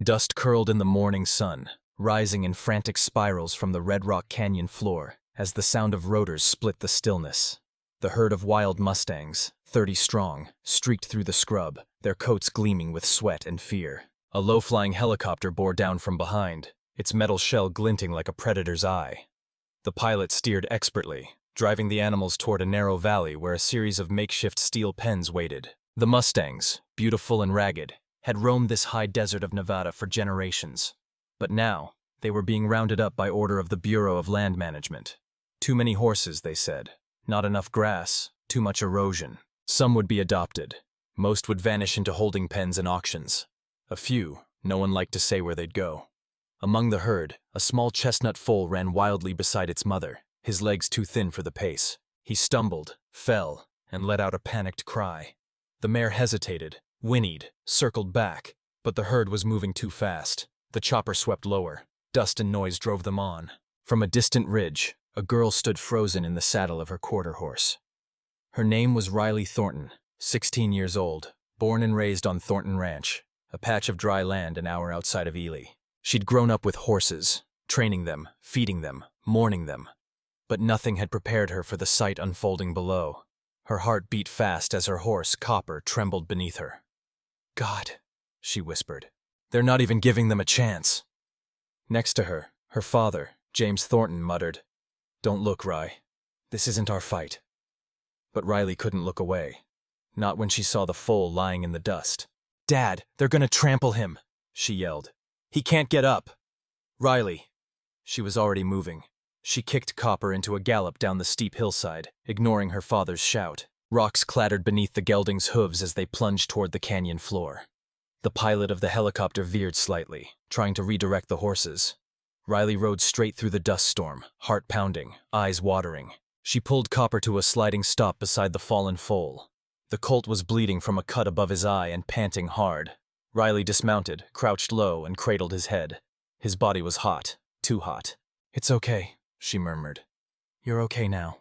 Dust curled in the morning sun, rising in frantic spirals from the Red Rock Canyon floor as the sound of rotors split the stillness. The herd of wild mustangs, 30 strong, streaked through the scrub, their coats gleaming with sweat and fear. A low-flying helicopter bore down from behind, its metal shell glinting like a predator's eye. The pilot steered expertly, driving the animals toward a narrow valley where a series of makeshift steel pens waited. The mustangs, beautiful and ragged, had roamed this high desert of Nevada for generations. But now, they were being rounded up by order of the Bureau of Land Management. Too many horses, they said. Not enough grass, too much erosion. Some would be adopted. Most would vanish into holding pens and auctions. A few, no one liked to say where they'd go. Among the herd, a small chestnut foal ran wildly beside its mother, his legs too thin for the pace. He stumbled, fell, and let out a panicked cry. The mare hesitated, whinnied, circled back, but the herd was moving too fast. The chopper swept lower. Dust and noise drove them on. From a distant ridge, a girl stood frozen in the saddle of her quarter horse. Her name was Riley Thornton, 16 years old, born and raised on Thornton Ranch, a patch of dry land an hour outside of Ely. She'd grown up with horses, training them, feeding them, mourning them. But nothing had prepared her for the sight unfolding below. Her heart beat fast as her horse, Copper, trembled beneath her. "God," she whispered, "they're not even giving them a chance." Next to her, her father, James Thornton, muttered, "Don't look, Ry. This isn't our fight." But Riley couldn't look away. Not when she saw the foal lying in the dust. "Dad, they're gonna trample him," she yelled. "He can't get up." "Riley." She was already moving. She kicked Copper into a gallop down the steep hillside, ignoring her father's shout. Rocks clattered beneath the gelding's hooves as they plunged toward the canyon floor. The pilot of the helicopter veered slightly, trying to redirect the horses. Riley rode straight through the dust storm, heart pounding, eyes watering. She pulled Copper to a sliding stop beside the fallen foal. The colt was bleeding from a cut above his eye and panting hard. Riley dismounted, crouched low, and cradled his head. His body was hot, too hot. "It's okay," she murmured. "You're okay now."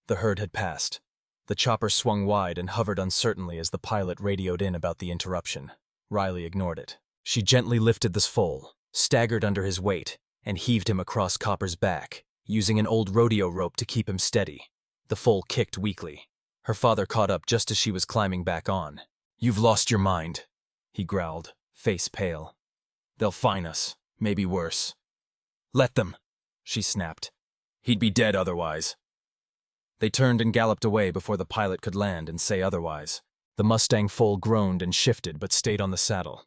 The herd had passed. The chopper swung wide and hovered uncertainly as the pilot radioed in about the interruption. Riley ignored it. She gently lifted the foal, staggered under his weight, and heaved him across Copper's back, using an old rodeo rope to keep him steady. The foal kicked weakly. Her father caught up just as she was climbing back on. "You've lost your mind," he growled, face pale. "They'll fine us, maybe worse." "Let them," she snapped. "He'd be dead otherwise." They turned and galloped away before the pilot could land and say otherwise. The Mustang foal groaned and shifted but stayed on the saddle.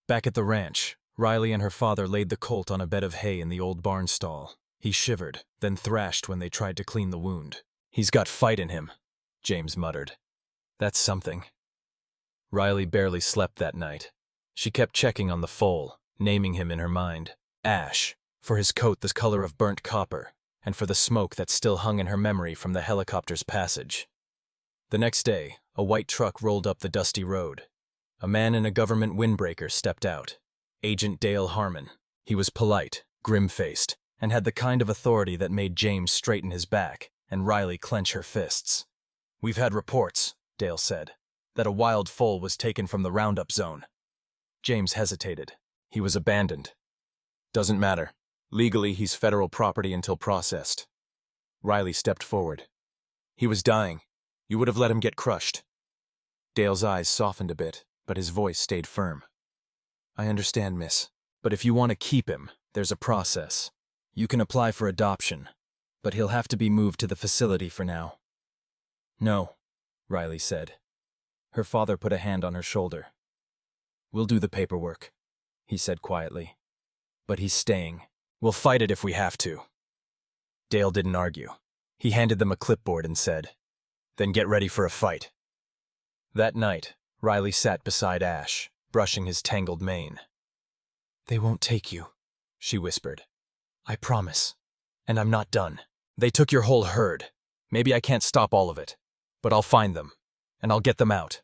Back at the ranch, Riley and her father laid the colt on a bed of hay in the old barn stall. He shivered, then thrashed when they tried to clean the wound. "He's got fight in him," James muttered. "That's something." Riley barely slept that night. She kept checking on the foal, naming him in her mind. Ash, for his coat the color of burnt copper, and for the smoke that still hung in her memory from the helicopter's passage. The next day, a white truck rolled up the dusty road. A man in a government windbreaker stepped out. Agent Dale Harmon. He was polite, grim-faced, and had the kind of authority that made James straighten his back and Riley clench her fists. "We've had reports," Dale said, "that a wild foal was taken from the roundup zone." James hesitated. He was abandoned. "Doesn't matter. Legally, he's federal property until processed." Riley stepped forward. "He was dying. You would have let him get crushed." Dale's eyes softened a bit, but his voice stayed firm. "I understand, miss. But if you want to keep him, there's a process. You can apply for adoption, but he'll have to be moved to the facility for now." "No," Riley said. Her father put a hand on her shoulder. "We'll do the paperwork," he said quietly. "But he's staying. We'll fight it if we have to." Dale didn't argue. He handed them a clipboard and said, "Then get ready for a fight." That night, Riley sat beside Ash, brushing his tangled mane. "They won't take you," she whispered. "I promise. And I'm not done. They took your whole herd. Maybe I can't stop all of it, but I'll find them, and I'll get them out."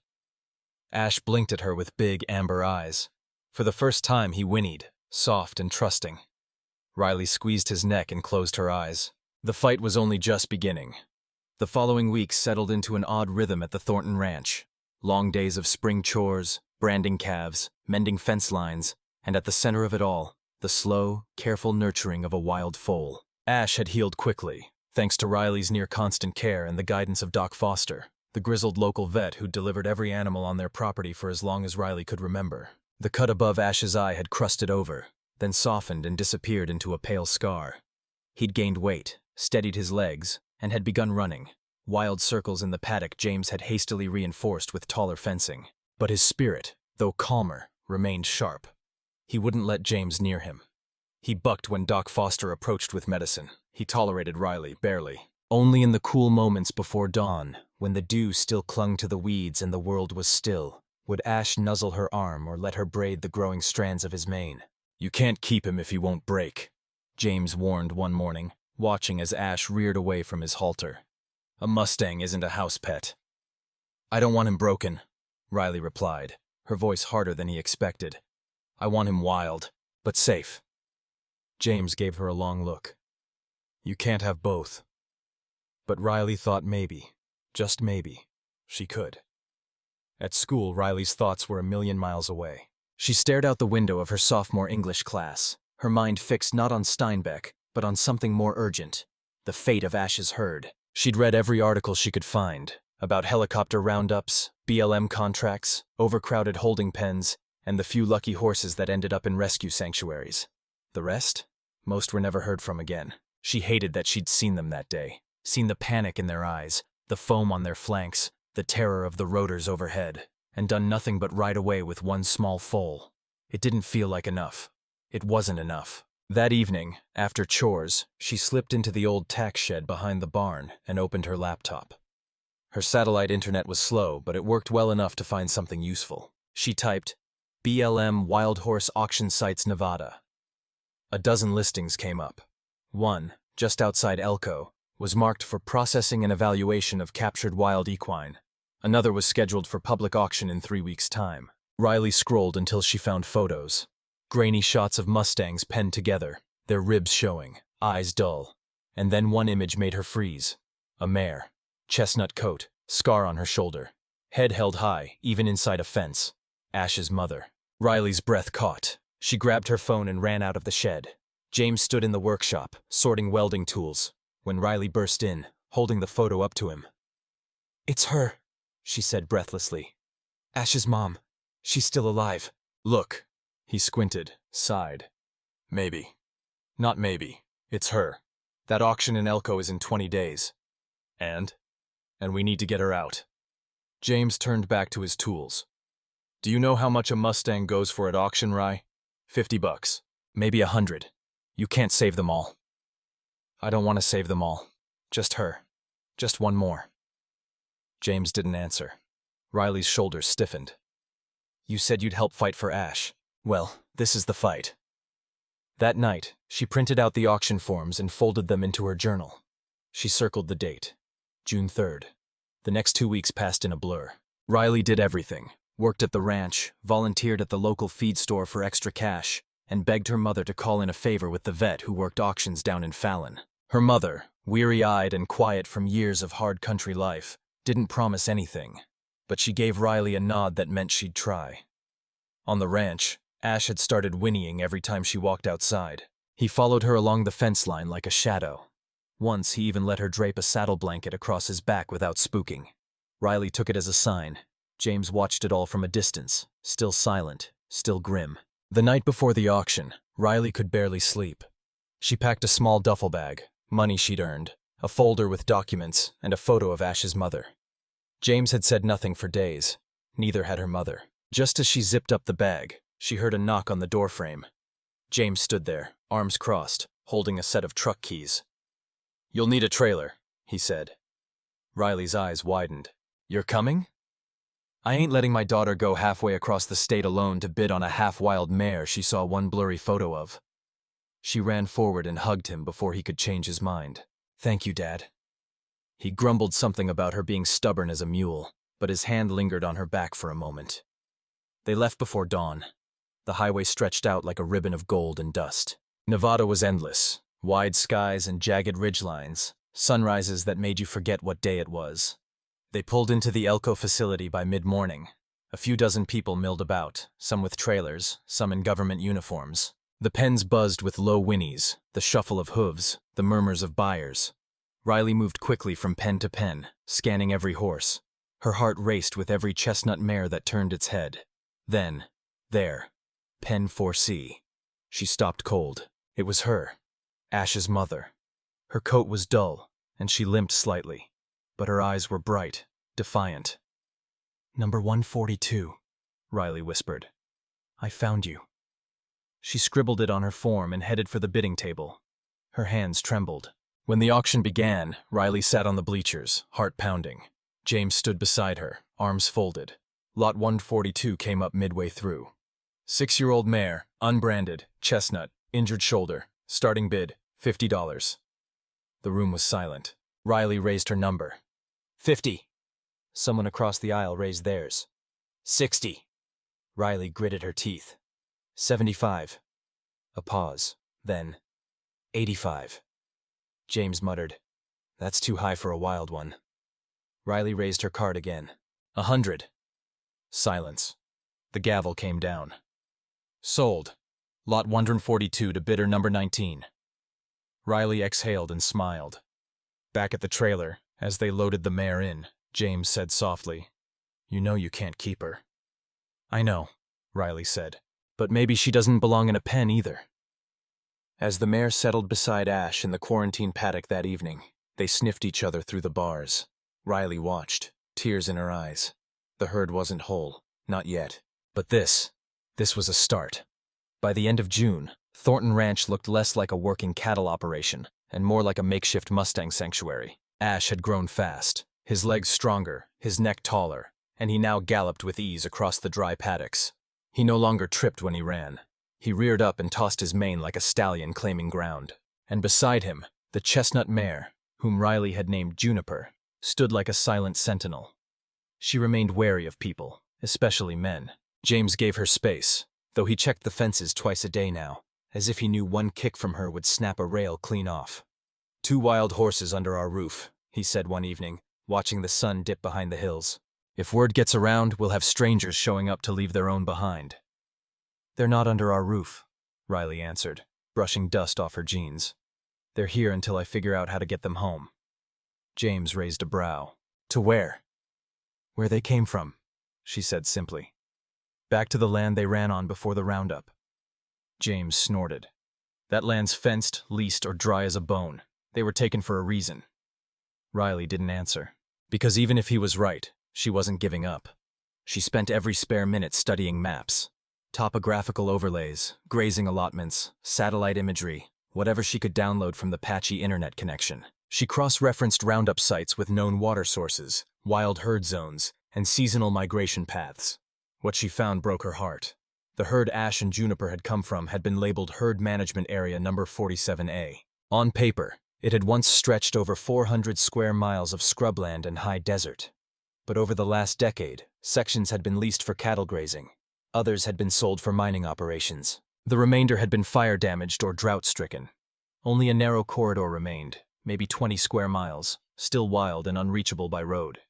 Ash blinked at her with big amber eyes. For the first time he whinnied, soft and trusting. Riley squeezed his neck and closed her eyes. The fight was only just beginning. The following weeks settled into an odd rhythm at the Thornton Ranch. Long days of spring chores, branding calves, mending fence lines, and at the center of it all, the slow, careful nurturing of a wild foal. Ash had healed quickly, thanks to Riley's near-constant care and the guidance of Doc Foster, the grizzled local vet who'd delivered every animal on their property for as long as Riley could remember. The cut above Ash's eye had crusted over, then softened and disappeared into a pale scar. He'd gained weight, steadied his legs, and had begun running. Wild circles in the paddock James had hastily reinforced with taller fencing. But his spirit, though calmer, remained sharp. He wouldn't let James near him. He bucked when Doc Foster approached with medicine. He tolerated Riley, barely. Only in the cool moments before dawn, when the dew still clung to the weeds and the world was still, would Ash nuzzle her arm or let her braid the growing strands of his mane. "You can't keep him if he won't break," James warned one morning, watching as Ash reared away from his halter. "A Mustang isn't a house pet." "I don't want him broken," Riley replied, her voice harder than he expected. "I want him wild, but safe." James gave her a long look. "You can't have both." But Riley thought maybe, just maybe, she could. At school, Riley's thoughts were a million miles away. She stared out the window of her sophomore English class, her mind fixed not on Steinbeck, but on something more urgent, the fate of Ash's herd. She'd read every article she could find, about helicopter roundups, BLM contracts, overcrowded holding pens, and the few lucky horses that ended up in rescue sanctuaries. The rest? Most were never heard from again. She hated that she'd seen them that day, seen the panic in their eyes, the foam on their flanks, the terror of the rotors overhead, and done nothing but ride away with one small foal. It didn't feel like enough. It wasn't enough. That evening, after chores, she slipped into the old tack shed behind the barn and opened her laptop. Her satellite internet was slow, but it worked well enough to find something useful. She typed, "BLM Wild Horse Auction Sites, Nevada." A dozen listings came up. One, just outside Elko, was marked for processing and evaluation of captured wild equine. Another was scheduled for public auction in 3 weeks' time. Riley scrolled until she found photos. Grainy shots of mustangs penned together, their ribs showing, eyes dull. And then one image made her freeze. A mare. Chestnut coat, scar on her shoulder. Head held high, even inside a fence. Ash's mother. Riley's breath caught. She grabbed her phone and ran out of the shed. James stood in the workshop, sorting welding tools, when Riley burst in, holding the photo up to him. "It's her," she said breathlessly. "Ash's mom. She's still alive." "Look." He squinted, sighed. "Maybe. Not maybe. It's her. That auction in Elko is in 20 days. And we need to get her out." James turned back to his tools. "Do you know how much a Mustang goes for at auction, Rye? $50. "Maybe 100. You can't save them all." "I don't want to save them all. Just her. Just one more." James didn't answer. Riley's shoulders stiffened. "You said you'd help fight for Ash. Well, this is the fight." That night, she printed out the auction forms and folded them into her journal. She circled the date, June 3rd. The next 2 weeks passed in a blur. Riley did everything, worked at the ranch, volunteered at the local feed store for extra cash, and begged her mother to call in a favor with the vet who worked auctions down in Fallon. Her mother, weary-eyed and quiet from years of hard country life, didn't promise anything, but she gave Riley a nod that meant she'd try. On the ranch, Ash had started whinnying every time she walked outside. He followed her along the fence line like a shadow. Once he even let her drape a saddle blanket across his back without spooking. Riley took it as a sign. James watched it all from a distance, still silent, still grim. The night before the auction, Riley could barely sleep. She packed a small duffel bag, money she'd earned, a folder with documents, and a photo of Ash's mother. James had said nothing for days. Neither had her mother. Just as she zipped up the bag, she heard a knock on the doorframe. James stood there, arms crossed, holding a set of truck keys. "You'll need a trailer," he said. Riley's eyes widened. "You're coming?" "I ain't letting my daughter go halfway across the state alone to bid on a half-wild mare she saw one blurry photo of." She ran forward and hugged him before he could change his mind. "Thank you, Dad." He grumbled something about her being stubborn as a mule, but his hand lingered on her back for a moment. They left before dawn. The highway stretched out like a ribbon of gold and dust. Nevada was endless, wide skies and jagged ridgelines, sunrises that made you forget what day it was. They pulled into the Elko facility by mid-morning. A few dozen people milled about, some with trailers, some in government uniforms. The pens buzzed with low whinnies, the shuffle of hooves, the murmurs of buyers. Riley moved quickly from pen to pen, scanning every horse. Her heart raced with every chestnut mare that turned its head. Then, there, pen 4C. She stopped cold. It was her, Ash's mother. Her coat was dull, and she limped slightly, but her eyes were bright, defiant. "Number 142, Riley whispered. "I found you." She scribbled it on her form and headed for the bidding table. Her hands trembled. When the auction began, Riley sat on the bleachers, heart pounding. James stood beside her, arms folded. Lot 142 came up midway through. 6-year-old mare, unbranded, chestnut, injured shoulder, starting bid, $50. The room was silent. Riley raised her number. 50. Someone across the aisle raised theirs. 60. Riley gritted her teeth. 75. A pause. Then, 85. James muttered, "That's too high for a wild one." Riley raised her card again. 100. Silence. The gavel came down. "Sold. Lot 142 to bidder number 19. Riley exhaled and smiled. Back at the trailer, as they loaded the mare in, James said softly, "You know you can't keep her." "I know," Riley said, "but maybe she doesn't belong in a pen either." As the mare settled beside Ash in the quarantine paddock that evening, they sniffed each other through the bars. Riley watched, tears in her eyes. The herd wasn't whole, not yet. But this was a start. By the end of June, Thornton Ranch looked less like a working cattle operation and more like a makeshift Mustang sanctuary. Ash had grown fast, his legs stronger, his neck taller, and he now galloped with ease across the dry paddocks. He no longer tripped when he ran. He reared up and tossed his mane like a stallion claiming ground. And beside him, the chestnut mare, whom Riley had named Juniper, stood like a silent sentinel. She remained wary of people, especially men. James gave her space, though he checked the fences twice a day now, as if he knew one kick from her would snap a rail clean off. "2 wild horses under our roof," he said one evening, watching the sun dip behind the hills. "If word gets around, we'll have strangers showing up to leave their own behind." "They're not under our roof," Riley answered, brushing dust off her jeans. "They're here until I figure out how to get them home." James raised a brow. "To where?" "Where they came from," she said simply. "Back to the land they ran on before the roundup." James snorted. "That land's fenced, leased, or dry as a bone. They were taken for a reason." Riley didn't answer, because even if he was right, she wasn't giving up. She spent every spare minute studying maps. Topographical overlays, grazing allotments, satellite imagery, whatever she could download from the patchy internet connection. She cross-referenced roundup sites with known water sources, wild herd zones, and seasonal migration paths. What she found broke her heart. The herd Ash and Juniper had come from had been labeled Herd Management Area Number 47A. On paper, it had once stretched over 400 square miles of scrubland and high desert. But over the last decade, sections had been leased for cattle grazing. Others had been sold for mining operations. The remainder had been fire-damaged or drought-stricken. Only a narrow corridor remained, maybe 20 square miles, still wild and unreachable by road.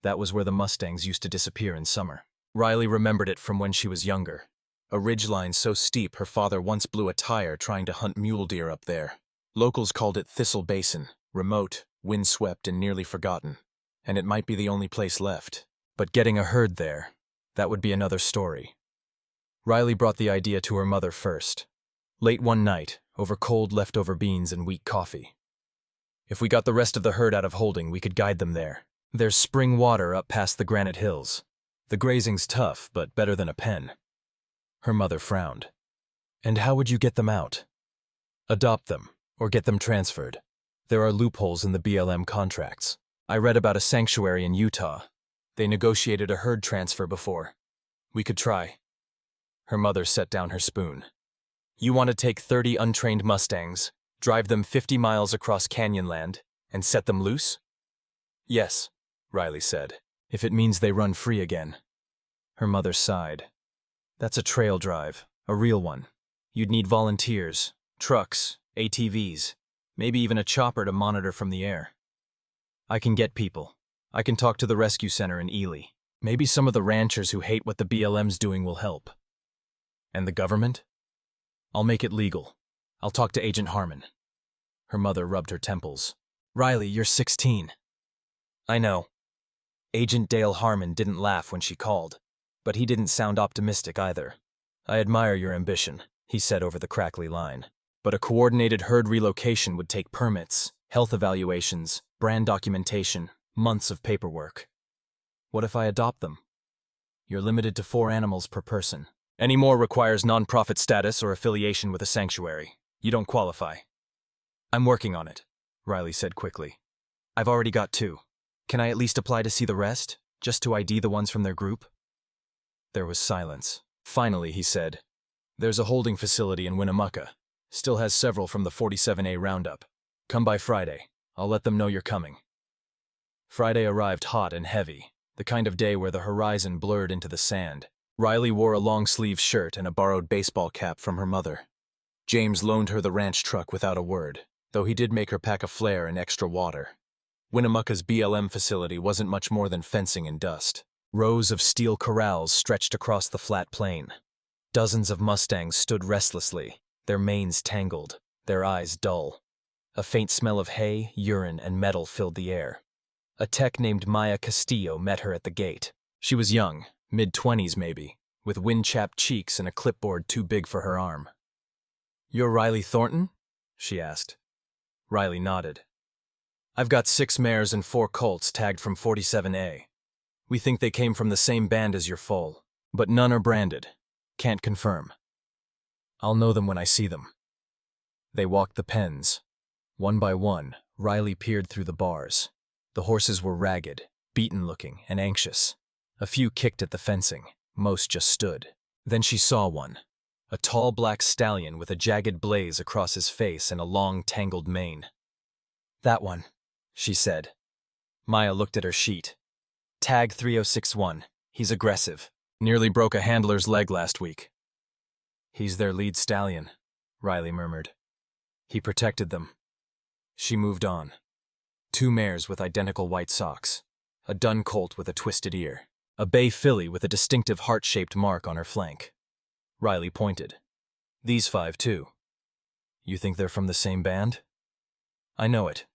That was where the mustangs used to disappear in summer. Riley remembered it from when she was younger. A ridgeline so steep her father once blew a tire trying to hunt mule deer up there. Locals called it Thistle Basin, remote, windswept, and nearly forgotten. And it might be the only place left. But getting a herd there, that would be another story. Riley brought the idea to her mother first. Late one night, over cold leftover beans and weak coffee. "If we got the rest of the herd out of holding, we could guide them there. There's spring water up past the granite hills. The grazing's tough, but better than a pen." Her mother frowned. "And how would you get them out?" "Adopt them, or get them transferred. There are loopholes in the BLM contracts. I read about a sanctuary in Utah. They negotiated a herd transfer before. We could try." Her mother set down her spoon. "You want to take 30 untrained mustangs, drive them 50 miles across Canyonland, and set them loose?" "Yes," Riley said, "if it means they run free again." Her mother sighed. "That's a trail drive, a real one. You'd need volunteers, trucks, ATVs, maybe even a chopper to monitor from the air." "I can get people. I can talk to the rescue center in Ely." Maybe some of the ranchers who hate what the BLM's doing will help. And the government? I'll make it legal. I'll talk to Agent Harmon. Her mother rubbed her temples. Riley, you're 16. I know. Agent Dale Harmon didn't laugh when she called, but he didn't sound optimistic either. I admire your ambition, he said over the crackly line. But a coordinated herd relocation would take permits, health evaluations, brand documentation, months of paperwork. What if I adopt them? You're limited to 4 animals per person. Any more requires nonprofit status or affiliation with a sanctuary. You don't qualify. I'm working on it, Riley said quickly. I've already got 2. Can I at least apply to see the rest, just to ID the ones from their group? There was silence. Finally, he said, There's a holding facility in Winnemucca. Still has several from the 47A roundup. Come by Friday. I'll let them know you're coming. Friday arrived hot and heavy, the kind of day where the horizon blurred into the sand. Riley wore a long-sleeved shirt and a borrowed baseball cap from her mother. James loaned her the ranch truck without a word, though he did make her pack a flare and extra water. Winnemucca's BLM facility wasn't much more than fencing and dust. Rows of steel corrals stretched across the flat plain. Dozens of mustangs stood restlessly, their manes tangled, their eyes dull. A faint smell of hay, urine, and metal filled the air. A tech named Maya Castillo met her at the gate. She was young, mid-20s maybe, with wind-chapped cheeks and a clipboard too big for her arm. You're Riley Thornton? She asked. Riley nodded. I've got 6 mares and 4 colts tagged from 47A. We think they came from the same band as your foal, but none are branded. Can't confirm. I'll know them when I see them. They walked the pens. One by one, Riley peered through the bars. The horses were ragged, beaten-looking, and anxious. A few kicked at the fencing. Most just stood. Then she saw one. A tall black stallion with a jagged blaze across his face and a long, tangled mane. That one, she said. Maya looked at her sheet. Tag 3061. He's aggressive. Nearly broke a handler's leg last week. He's their lead stallion, Riley murmured. He protected them. She moved on. 2 mares with identical white socks. A dun colt with a twisted ear. A bay filly with a distinctive heart-shaped mark on her flank. Riley pointed. These 5, too. You think they're from the same band? I know it.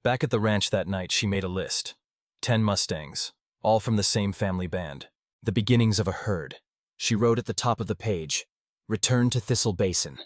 Back at the ranch that night, she made a list. 10 mustangs, all from the same family band. The beginnings of a herd. She wrote at the top of the page, Return to Thistle Basin.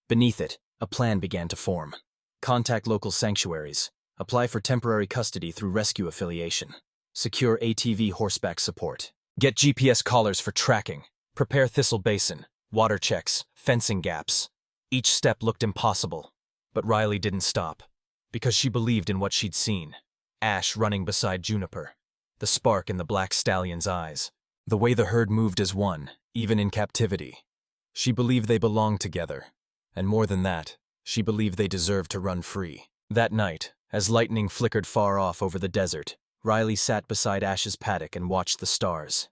Beneath it, a plan began to form. Contact local sanctuaries. Apply for temporary custody through rescue affiliation. Secure ATV horseback support. Get GPS collars for tracking. Prepare Thistle Basin. Water checks. Fencing gaps. Each step looked impossible. But Riley didn't stop. Because she believed in what she'd seen. Ash running beside Juniper. The spark in the black stallion's eyes. The way the herd moved as one, even in captivity. She believed they belonged together. And more than that, she believed they deserved to run free. That night, as lightning flickered far off over the desert, Riley sat beside Ash's paddock and watched the stars.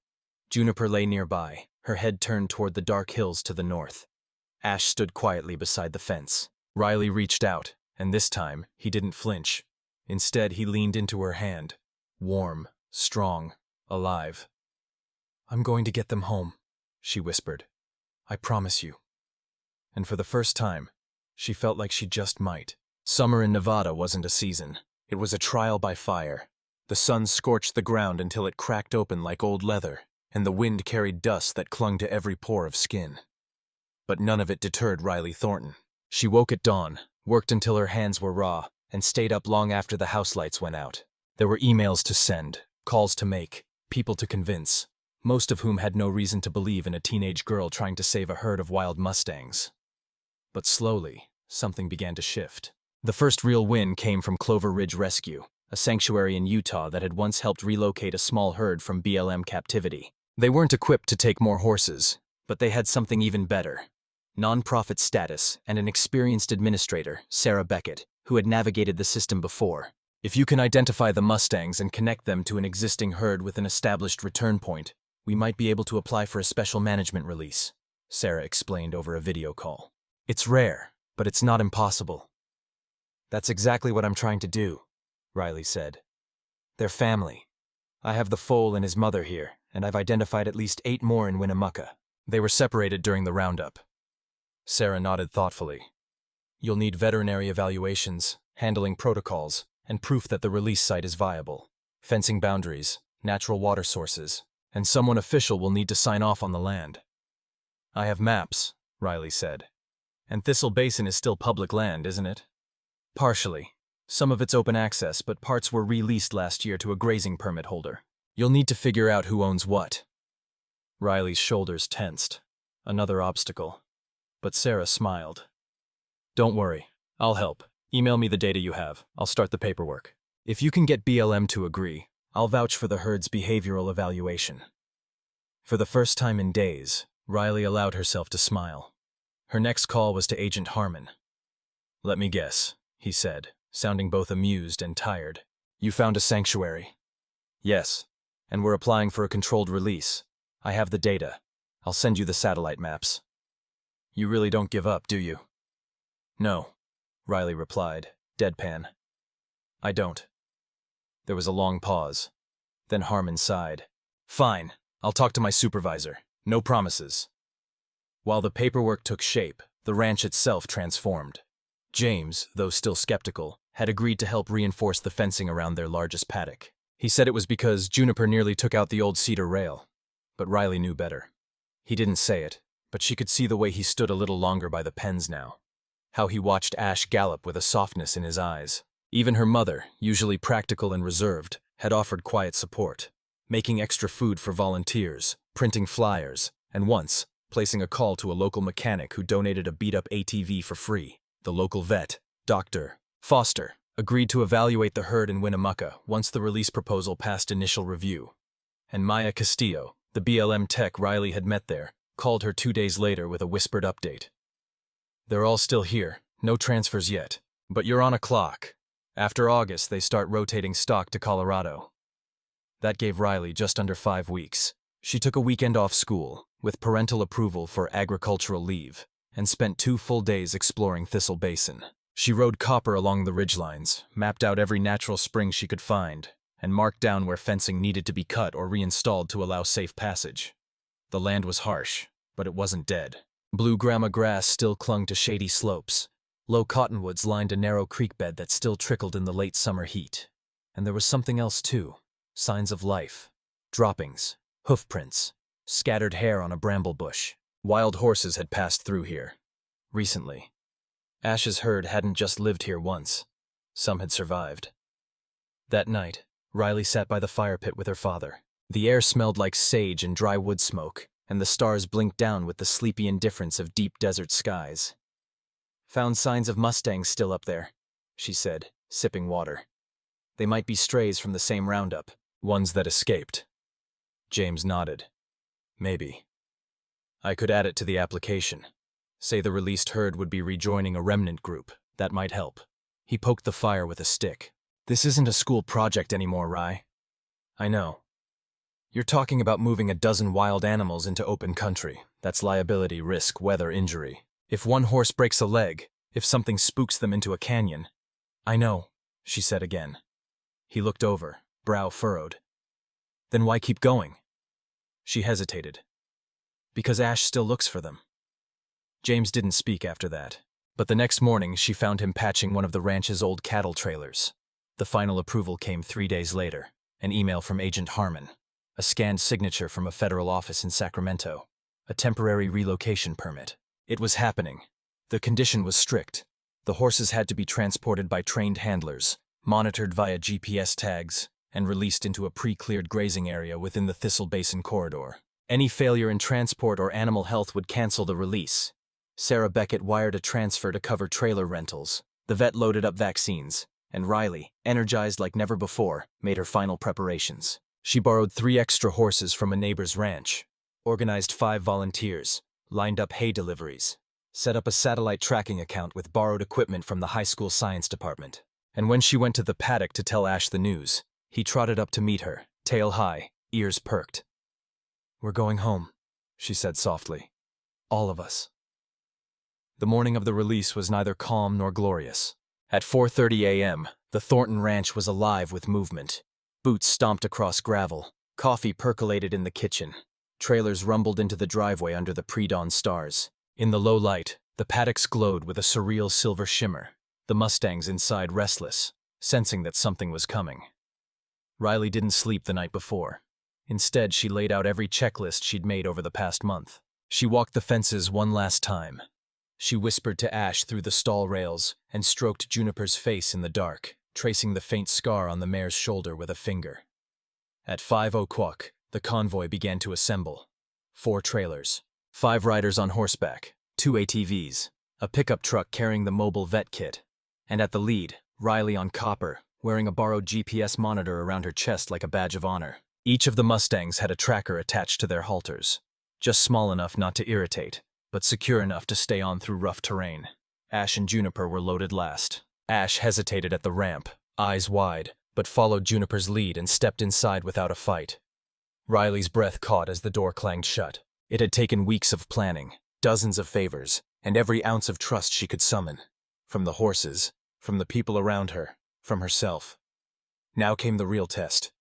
Juniper lay nearby, her head turned toward the dark hills to the north. Ash stood quietly beside the fence. Riley reached out, and this time, he didn't flinch. Instead, he leaned into her hand. Warm, strong, alive. I'm going to get them home, she whispered. I promise you. And for the first time, she felt like she just might. Summer in Nevada wasn't a season. It was a trial by fire. The sun scorched the ground until it cracked open like old leather, and the wind carried dust that clung to every pore of skin. But none of it deterred Riley Thornton. She woke at dawn, worked until her hands were raw, and stayed up long after the house lights went out. There were emails to send, calls to make, people to convince, most of whom had no reason to believe in a teenage girl trying to save a herd of wild mustangs. But slowly, something began to shift. The first real win came from Clover Ridge Rescue, a sanctuary in Utah that had once helped relocate a small herd from BLM captivity. They weren't equipped to take more horses, but they had something even better. Nonprofit status and an experienced administrator, Sarah Beckett, who had navigated the system before. If you can identify the mustangs and connect them to an existing herd with an established return point, we might be able to apply for a special management release, Sarah explained over a video call. It's rare, but it's not impossible. That's exactly what I'm trying to do, Riley said. They're family. I have the foal and his mother here, and I've identified at least 8 more in Winnemucca. They were separated during the roundup. Sarah nodded thoughtfully. You'll need veterinary evaluations, handling protocols, and proof that the release site is viable. Fencing boundaries, natural water sources, and someone official will need to sign off on the land. I have maps, Riley said. And Thistle Basin is still public land, isn't it? Partially. Some of it's open access, but parts were released last year to a grazing permit holder. You'll need to figure out who owns what. Riley's shoulders tensed. Another obstacle. But Sarah smiled. Don't worry. I'll help. Email me the data you have. I'll start the paperwork. If you can get BLM to agree, I'll vouch for the herd's behavioral evaluation. For the first time in days, Riley allowed herself to smile. Her next call was to Agent Harmon. Let me guess, he said, sounding both amused and tired. You found a sanctuary? Yes, and we're applying for a controlled release. I have the data. I'll send you the satellite maps. You really don't give up, do you? No, Riley replied, deadpan. I don't. There was a long pause. Then Harmon sighed. Fine, I'll talk to my supervisor. No promises. While the paperwork took shape, the ranch itself transformed. James, though still skeptical, had agreed to help reinforce the fencing around their largest paddock. He said it was because juniper nearly took out the old cedar rail. But Riley knew better. He didn't say it, but she could see the way he stood a little longer by the pens now. How he watched Ash gallop with a softness in his eyes. Even her mother, usually practical and reserved, had offered quiet support, making extra food for volunteers, printing flyers, and once, placing a call to a local mechanic who donated a beat-up ATV for free. The local vet, Dr. Foster, agreed to evaluate the herd in Winnemucca once the release proposal passed initial review. And Maya Castillo, the BLM tech Riley had met there, called her 2 days later with a whispered update. They're all still here, no transfers yet, but you're on a clock. After August, they start rotating stock to Colorado. That gave Riley just under 5 weeks. She took a weekend off school, with parental approval for agricultural leave, and spent 2 full days exploring Thistle Basin. She rode copper along the ridgelines, mapped out every natural spring she could find, and marked down where fencing needed to be cut or reinstalled to allow safe passage. The land was harsh, but it wasn't dead. Blue grama grass still clung to shady slopes. Low cottonwoods lined a narrow creek bed that still trickled in the late summer heat. And there was something else too. Signs of life. Droppings. Hoofprints. Scattered hair on a bramble bush. Wild horses had passed through here. Recently. Ash's herd hadn't just lived here once. Some had survived. That night, Riley sat by the fire pit with her father. The air smelled like sage and dry wood smoke, and the stars blinked down with the sleepy indifference of deep desert skies. Found signs of mustangs still up there, she said, sipping water. They might be strays from the same roundup, ones that escaped. James nodded. Maybe. I could add it to the application. Say the released herd would be rejoining a remnant group. That might help. He poked the fire with a stick. This isn't a school project anymore, Rye. I know. You're talking about moving a dozen wild animals into open country. That's liability, risk, weather, injury. If one horse breaks a leg, if something spooks them into a canyon. I know, she said again. He looked over, brow furrowed. Then why keep going? She hesitated. Because Ash still looks for them. James didn't speak after that, but the next morning she found him patching one of the ranch's old cattle trailers. The final approval came 3 days later, an email from Agent Harmon, a scanned signature from a federal office in Sacramento, a temporary relocation permit. It was happening. The condition was strict. The horses had to be transported by trained handlers, monitored via GPS tags, and released into a pre-cleared grazing area within the Thistle Basin corridor. Any failure in transport or animal health would cancel the release. Sarah Beckett wired a transfer to cover trailer rentals. The vet loaded up vaccines, and Riley, energized like never before, made her final preparations. She borrowed 3 extra horses from a neighbor's ranch, organized 5 volunteers, lined up hay deliveries, set up a satellite tracking account with borrowed equipment from the high school science department. And when she went to the paddock to tell Ash the news, he trotted up to meet her, tail high, ears perked. We're going home, she said softly. All of us. The morning of the release was neither calm nor glorious. At 4:30 a.m., the Thornton Ranch was alive with movement. Boots stomped across gravel. Coffee percolated in the kitchen. Trailers rumbled into the driveway under the pre-dawn stars. In the low light, the paddocks glowed with a surreal silver shimmer, the mustangs inside restless, sensing that something was coming. Riley didn't sleep the night before. Instead, she laid out every checklist she'd made over the past month. She walked the fences one last time. She whispered to Ash through the stall rails and stroked Juniper's face in the dark, tracing the faint scar on the mare's shoulder with a finger. At 5:00, the convoy began to assemble. 4 trailers, 5 riders on horseback, 2 ATVs, a pickup truck carrying the mobile vet kit, and at the lead, Riley on copper, wearing a borrowed GPS monitor around her chest like a badge of honor. Each of the mustangs had a tracker attached to their halters, just small enough not to irritate, but secure enough to stay on through rough terrain. Ash and Juniper were loaded last. Ash hesitated at the ramp, eyes wide, but followed Juniper's lead and stepped inside without a fight. Riley's breath caught as the door clanged shut. It had taken weeks of planning, dozens of favors, and every ounce of trust she could summon. From the horses, from the people around her, from herself. Now came the real test.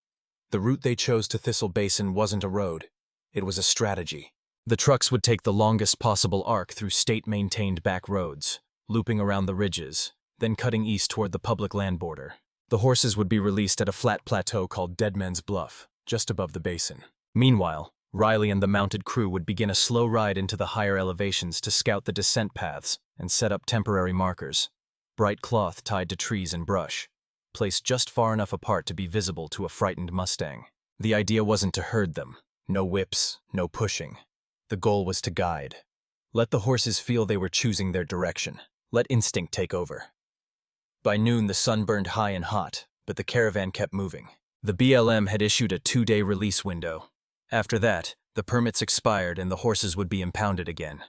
The route they chose to Thistle Basin wasn't a road. It was a strategy. The trucks would take the longest possible arc through state-maintained back roads, looping around the ridges, then cutting east toward the public land border. The horses would be released at a flat plateau called Deadman's Bluff, just above the basin. Meanwhile, Riley and the mounted crew would begin a slow ride into the higher elevations to scout the descent paths and set up temporary markers. Bright cloth tied to trees and brush, placed just far enough apart to be visible to a frightened mustang. The idea wasn't to herd them. No whips, no pushing. The goal was to guide. Let the horses feel they were choosing their direction. Let instinct take over. By noon, the sun burned high and hot, but the caravan kept moving. The BLM had issued a 2-day release window. After that, the permits expired and the horses would be impounded again.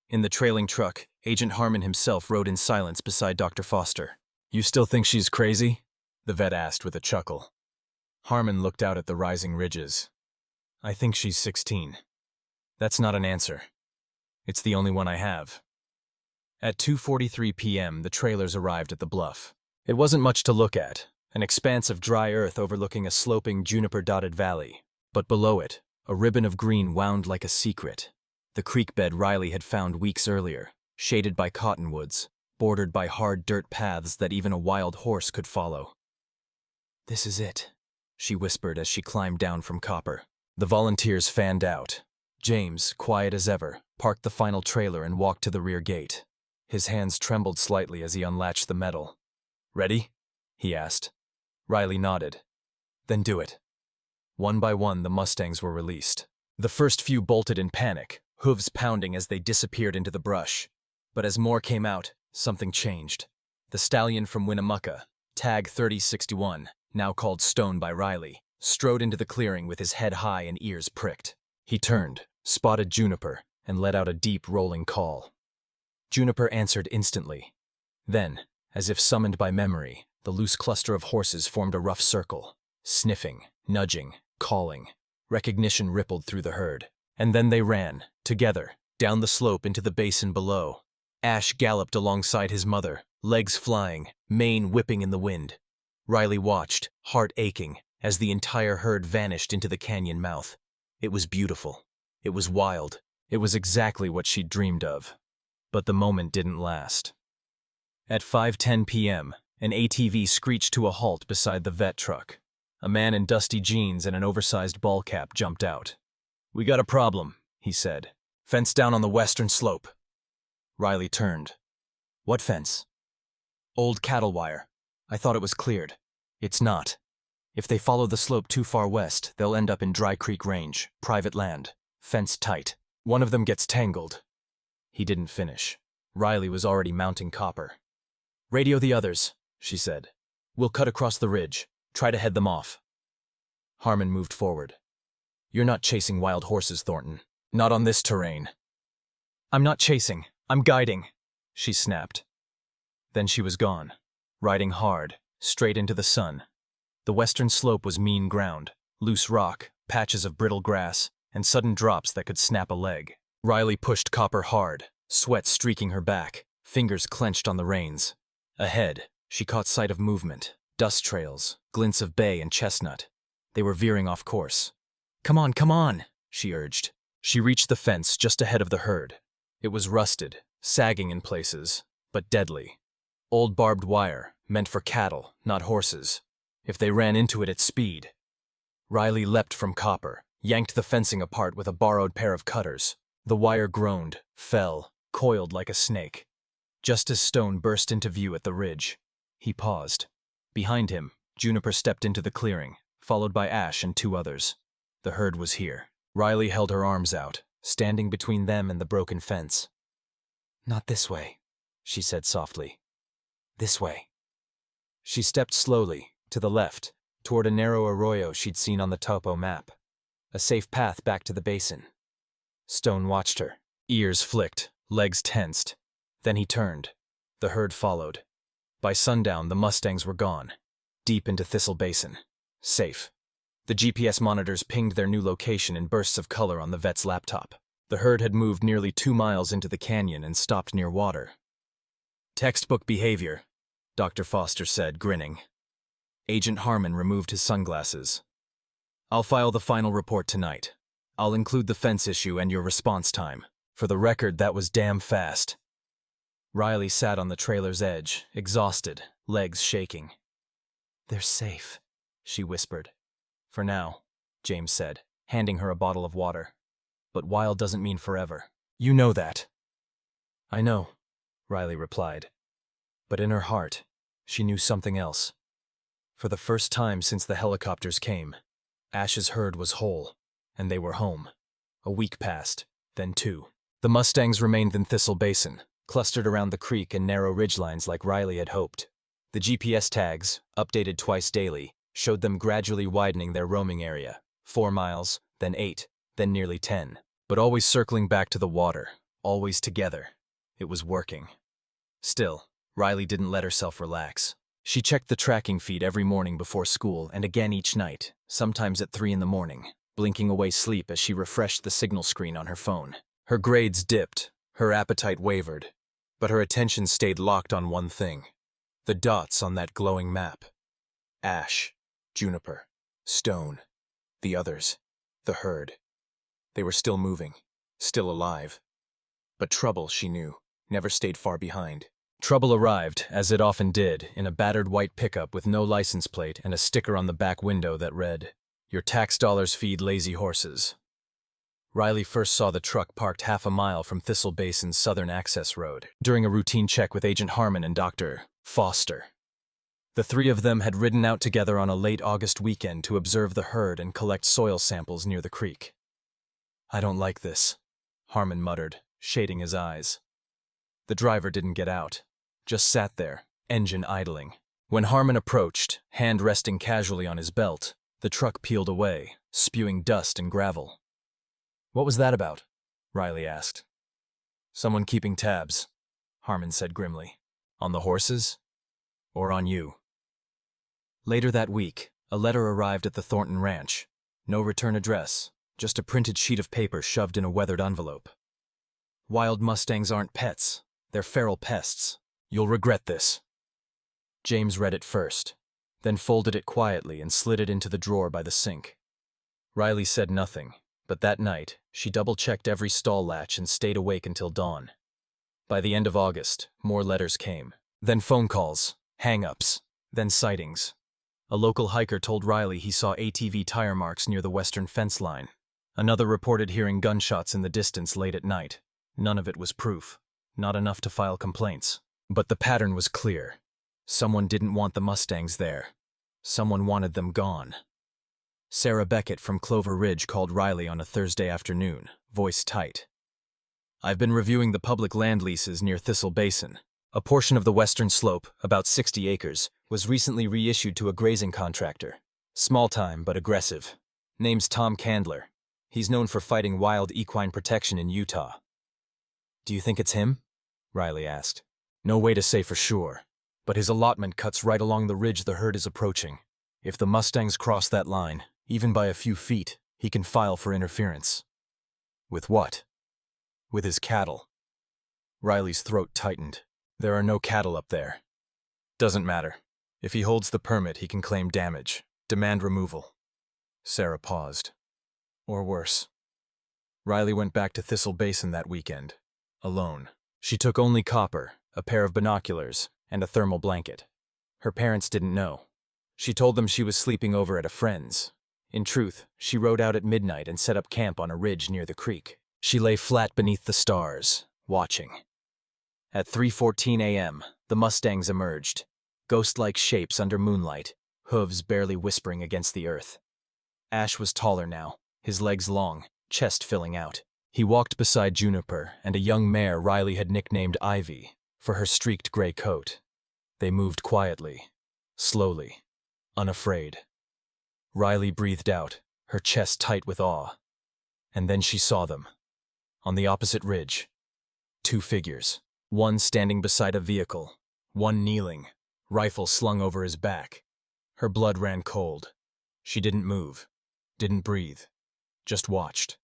In the trailing truck, Agent Harmon himself rode in silence beside Dr. Foster. "You still think she's crazy?" the vet asked with a chuckle. Harmon looked out at the rising ridges. "I think she's 16. That's not an answer. It's the only one I have." At 2:43 p.m., the trailers arrived at the bluff. It wasn't much to look at, an expanse of dry earth overlooking a sloping juniper-dotted valley. But below it, a ribbon of green wound like a secret. The creek bed Riley had found weeks earlier, shaded by cottonwoods, bordered by hard dirt paths that even a wild horse could follow. "This is it," she whispered as she climbed down from copper. The volunteers fanned out. James, quiet as ever, parked the final trailer and walked to the rear gate. His hands trembled slightly as he unlatched the metal. "Ready?" he asked. Riley nodded. "Then do it." One by one, the mustangs were released. The first few bolted in panic, hooves pounding as they disappeared into the brush. But as more came out, something changed. The stallion from Winnemucca, tag 3061, now called Stone by Riley, strode into the clearing with his head high and ears pricked. He turned, spotted Juniper, and let out a deep, rolling call. Juniper answered instantly. Then, as if summoned by memory, the loose cluster of horses formed a rough circle, sniffing, nudging, calling. Recognition rippled through the herd. And then they ran, together, down the slope into the basin below. Ash galloped alongside his mother, legs flying, mane whipping in the wind. Riley watched, heart aching, as the entire herd vanished into the canyon mouth. It was beautiful. It was wild. It was exactly what she'd dreamed of. But the moment didn't last. At 5:10 p.m., an ATV screeched to a halt beside the vet truck. A man in dusty jeans and an oversized ball cap jumped out. "We got a problem," he said. "Fence down on the western slope." Riley turned. "What fence?" "Old cattle wire. I thought it was cleared. It's not. If they follow the slope too far west, they'll end up in Dry Creek Range, private land. Fence tight. One of them gets tangled." He didn't finish. Riley was already mounting copper. "Radio the others," she said. "We'll cut across the ridge. Try to head them off." Harmon moved forward. "You're not chasing wild horses, Thornton. Not on this terrain." "I'm not chasing. I'm guiding," she snapped. Then she was gone, riding hard, straight into the sun. The western slope was mean ground, loose rock, patches of brittle grass, and sudden drops that could snap a leg. Riley pushed copper hard, sweat streaking her back, fingers clenched on the reins. Ahead, she caught sight of movement, dust trails, glints of bay and chestnut. They were veering off course. Come on, she urged. She reached the fence just ahead of the herd. It was rusted, sagging in places, but deadly. Old barbed wire, meant for cattle, not horses. If they ran into it at speed. Riley leapt from copper, yanked the fencing apart with a borrowed pair of cutters. The wire groaned, fell, coiled like a snake. Just as Stone burst into view at the ridge, he paused. Behind him, Juniper stepped into the clearing, followed by Ash and 2 others. The herd was here. Riley held her arms out, standing between them and the broken fence. "Not this way," she said softly. "This way." She stepped slowly, to the left, toward a narrow arroyo she'd seen on the topo map. A safe path back to the basin. Stone watched her, ears flicked, legs tensed. Then he turned. The herd followed. By sundown, the mustangs were gone, deep into Thistle Basin. Safe. The GPS monitors pinged their new location in bursts of color on the vet's laptop. The herd had moved nearly 2 miles into the canyon and stopped near water. "Textbook behavior," Dr. Foster said, grinning. Agent Harmon removed his sunglasses. "I'll file the final report tonight. I'll include the fence issue and your response time. For the record, that was damn fast." Riley sat on the trailer's edge, exhausted, legs shaking. "They're safe," she whispered. "For now," James said, handing her a bottle of water. "But wild doesn't mean forever. You know that." "I know," Riley replied. But in her heart, she knew something else. For the first time since the helicopters came, Ash's herd was whole, and they were home. A week passed, then 2. The mustangs remained in Thistle Basin, clustered around the creek and narrow ridgelines like Riley had hoped. The GPS tags, updated twice daily, showed them gradually widening their roaming area, 4 miles, then 8, then nearly 10. But always circling back to the water, always together. It was working. Still, Riley didn't let herself relax. She checked the tracking feed every morning before school and again each night, sometimes at 3 in the morning, blinking away sleep as she refreshed the signal screen on her phone. Her grades dipped, her appetite wavered, but her attention stayed locked on one thing: the dots on that glowing map. Ash, Juniper, Stone, the others, the herd. They were still moving, still alive. But trouble, she knew, never stayed far behind. Trouble arrived, as it often did, in a battered white pickup with no license plate and a sticker on the back window that read, "Your tax dollars feed lazy horses." Riley first saw the truck parked half a mile from Thistle Basin's southern access road, during a routine check with Agent Harmon and Dr. Foster. The 3 of them had ridden out together on a late August weekend to observe the herd and collect soil samples near the creek. "I don't like this," Harmon muttered, shading his eyes. The driver didn't get out, just sat there, engine idling. When Harmon approached, hand resting casually on his belt, the truck peeled away, spewing dust and gravel. "What was that about?" Riley asked. "Someone keeping tabs," Harmon said grimly. "On the horses? Or on you?" Later that week, a letter arrived at the Thornton Ranch. No return address, just a printed sheet of paper shoved in a weathered envelope. "Wild mustangs aren't pets. They're feral pests. You'll regret this." James read it first, then folded it quietly and slid it into the drawer by the sink. Riley said nothing, but that night, she double-checked every stall latch and stayed awake until dawn. By the end of August, more letters came. Then phone calls, hang-ups, then sightings. A local hiker told Riley he saw ATV tire marks near the western fence line. Another reported hearing gunshots in the distance late at night. None of it was proof. Not enough to file complaints. But the pattern was clear. Someone didn't want the mustangs there. Someone wanted them gone. Sarah Beckett from Clover Ridge called Riley on a Thursday afternoon, voice tight. "I've been reviewing the public land leases near Thistle Basin. A portion of the western slope, about 60 acres, was recently reissued to a grazing contractor. Small time, but aggressive. Name's Tom Candler. He's known for fighting wild equine protection in Utah." "Do you think it's him?" Riley asked. "No way to say for sure, but his allotment cuts right along the ridge the herd is approaching. If the mustangs cross that line, even by a few feet, he can file for interference." "With what?" "With his cattle." Riley's throat tightened. "There are no cattle up there." "Doesn't matter. If he holds the permit, he can claim damage, demand removal." Sarah paused. Or worse. Riley went back to Thistle Basin that weekend, alone. She took only copper, a pair of binoculars, and a thermal blanket. Her parents didn't know. She told them she was sleeping over at a friend's. In truth, she rode out at midnight and set up camp on a ridge near the creek. She lay flat beneath the stars, watching. At 3:14 a.m., the mustangs emerged, ghost-like shapes under moonlight, hooves barely whispering against the earth. Ash was taller now, his legs long, chest filling out. He walked beside Juniper and a young mare Riley had nicknamed Ivy for her streaked gray coat. They moved quietly, slowly, unafraid. Riley breathed out, her chest tight with awe. And then she saw them. On the opposite ridge, two figures, one standing beside a vehicle, one kneeling, rifle slung over his back. Her blood ran cold. She didn't move, didn't breathe, just watched.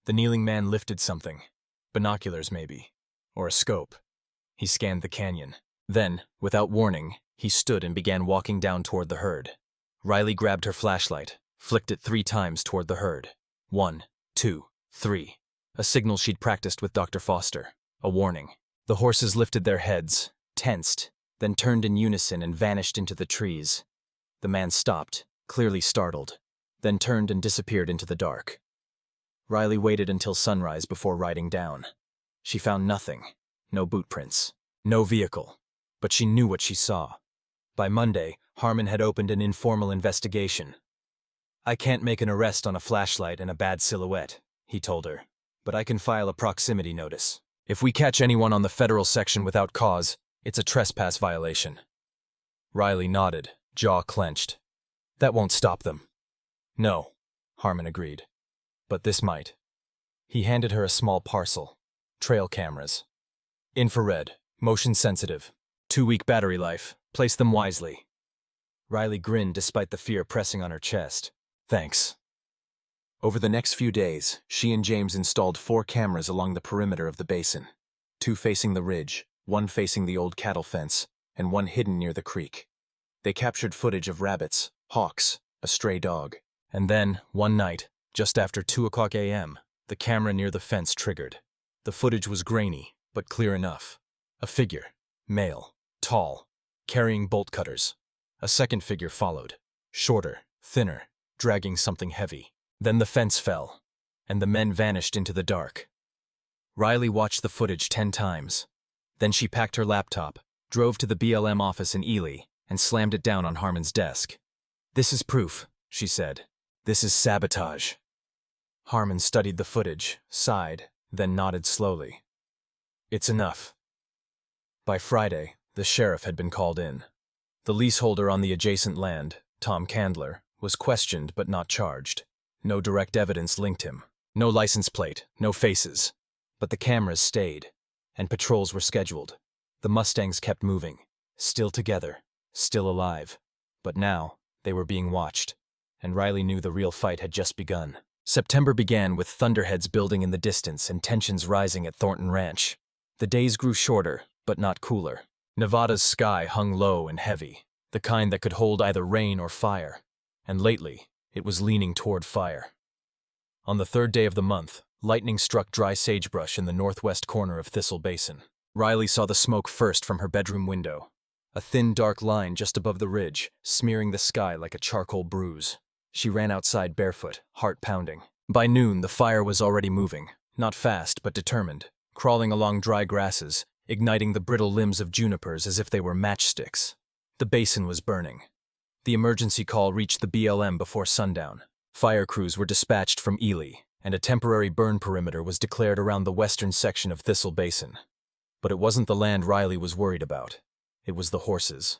The kneeling man lifted something, binoculars maybe, or a scope. He scanned the canyon. Then, without warning, he stood and began walking down toward the herd. Riley grabbed her flashlight, flicked it 3 times toward the herd. 1, 2, 3. A signal she'd practiced with Dr. Foster. A warning. The horses lifted their heads, tensed, then turned in unison and vanished into the trees. The man stopped, clearly startled, then turned and disappeared into the dark. Riley waited until sunrise before riding down. She found nothing. No boot prints. No vehicle. But she knew what she saw. By Monday, Harmon had opened an informal investigation. "I can't make an arrest on a flashlight and a bad silhouette," he told her, "but I can file a proximity notice. If we catch anyone on the federal section without cause, it's a trespass violation." Riley nodded, jaw clenched. "That won't stop them." "No," Harmon agreed. "But this might." He handed her a small parcel. Trail cameras. Infrared, motion sensitive, 2-week battery life. Place them wisely. Riley grinned despite the fear pressing on her chest. "Thanks." Over the next few days, she and James installed 4 cameras along the perimeter of the basin. 2 facing the ridge, 1 facing the old cattle fence, and 1 hidden near the creek. They captured footage of rabbits, hawks, a stray dog. And then, one night, just after 2:00 a.m., the camera near the fence triggered. The footage was grainy, but clear enough. A figure, male, tall, carrying bolt cutters. A second figure followed, shorter, thinner, dragging something heavy. Then the fence fell, and the men vanished into the dark. Riley watched the footage 10 times. Then she packed her laptop, drove to the BLM office in Ely, and slammed it down on Harmon's desk. "This is proof," she said. "This is sabotage." Harmon studied the footage, sighed, then nodded slowly. "It's enough." By Friday, the sheriff had been called in. The leaseholder on the adjacent land, Tom Candler, was questioned but not charged. No direct evidence linked him. No license plate, no faces. But the cameras stayed, and patrols were scheduled. The mustangs kept moving, still together, still alive. But now, they were being watched, and Riley knew the real fight had just begun. September began with thunderheads building in the distance and tensions rising at Thornton Ranch. The days grew shorter, but not cooler. Nevada's sky hung low and heavy, the kind that could hold either rain or fire. And lately, it was leaning toward fire. On the 3rd day of the month, lightning struck dry sagebrush in the northwest corner of Thistle Basin. Riley saw the smoke first from her bedroom window. A thin, dark line just above the ridge, smearing the sky like a charcoal bruise. She ran outside barefoot, heart pounding. By noon, the fire was already moving, not fast but determined, crawling along dry grasses, igniting the brittle limbs of junipers as if they were matchsticks. The basin was burning. The emergency call reached the BLM before sundown. Fire crews were dispatched from Ely, and a temporary burn perimeter was declared around the western section of Thistle Basin. But it wasn't the land Riley was worried about. It was the horses.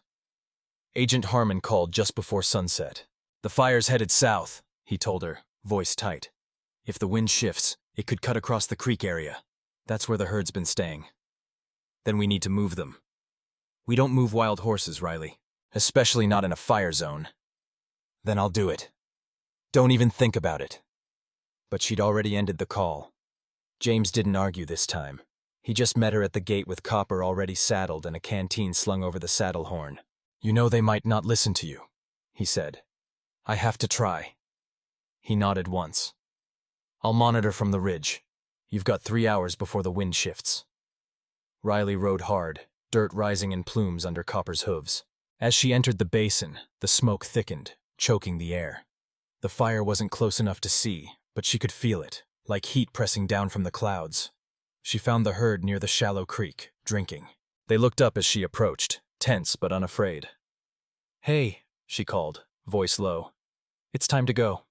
Agent Harmon called just before sunset. "The fire's headed south," he told her, voice tight. "If the wind shifts, it could cut across the creek area. That's where the herd's been staying. Then we need to move them. We don't move wild horses, Riley, especially not in a fire zone." "Then I'll do it. Don't even think about it." But she'd already ended the call. James didn't argue this time. He just met her at the gate with Copper already saddled and a canteen slung over the saddle horn. "You know they might not listen to you," he said. "I have to try." He nodded once. I'll monitor from the ridge. You've got 3 hours before the wind shifts. Riley rode hard, dirt rising in plumes under Copper's hooves. As she entered the basin, the smoke thickened, choking the air. The fire wasn't close enough to see, but she could feel it, like heat pressing down from the clouds. She found the herd near the shallow creek, drinking. They looked up as she approached, tense but unafraid. Hey, she called, voice low. It's time to go.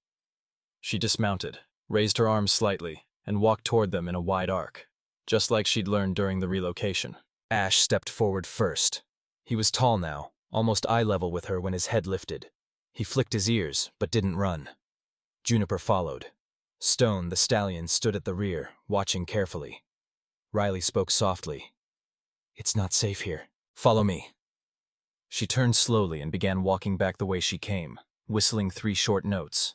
She dismounted, raised her arms slightly, and walked toward them in a wide arc, just like she'd learned during the relocation. Ash stepped forward first. He was tall now, almost eye level with her when his head lifted. He flicked his ears, but didn't run. Juniper followed. Stone, the stallion, stood at the rear, watching carefully. Riley spoke softly. It's not safe here. Follow me. She turned slowly and began walking back the way she came, whistling 3 short notes,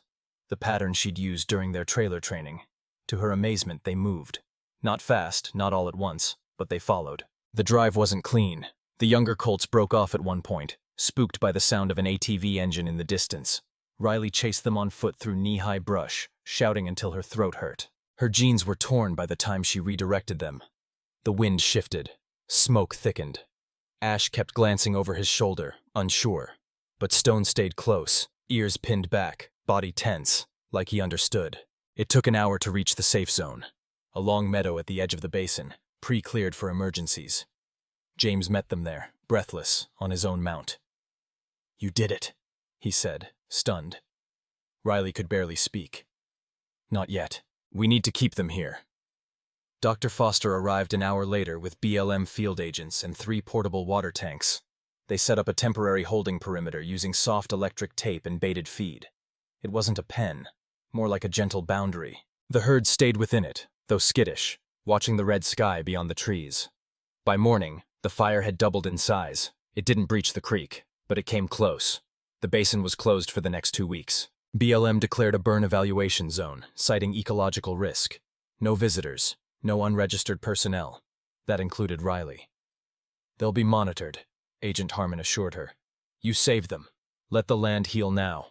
the pattern she'd used during their trailer training. To her amazement, they moved. Not fast, not all at once, but they followed. The drive wasn't clean. The younger colts broke off at one point, spooked by the sound of an ATV engine in the distance. Riley chased them on foot through knee-high brush, shouting until her throat hurt. Her jeans were torn by the time she redirected them. The wind shifted. Smoke thickened. Ash kept glancing over his shoulder, unsure. But Stone stayed close, ears pinned back, body tense, like he understood. It took an hour to reach the safe zone. A long meadow at the edge of the basin, pre-cleared for emergencies. James met them there, breathless, on his own mount. You did it, he said, stunned. Riley could barely speak. Not yet. We need to keep them here. Dr. Foster arrived an hour later with BLM field agents and 3 portable water tanks. They set up a temporary holding perimeter using soft electric tape and baited feed. It wasn't a pen, more like a gentle boundary. The herd stayed within it, though skittish, watching the red sky beyond the trees. By morning, the fire had doubled in size. It didn't breach the creek, but it came close. The basin was closed for the next 2 weeks. BLM declared a burn evaluation zone, citing ecological risk. No visitors, no unregistered personnel. That included Riley. They'll be monitored, Agent Harmon assured her. You saved them. Let the land heal now.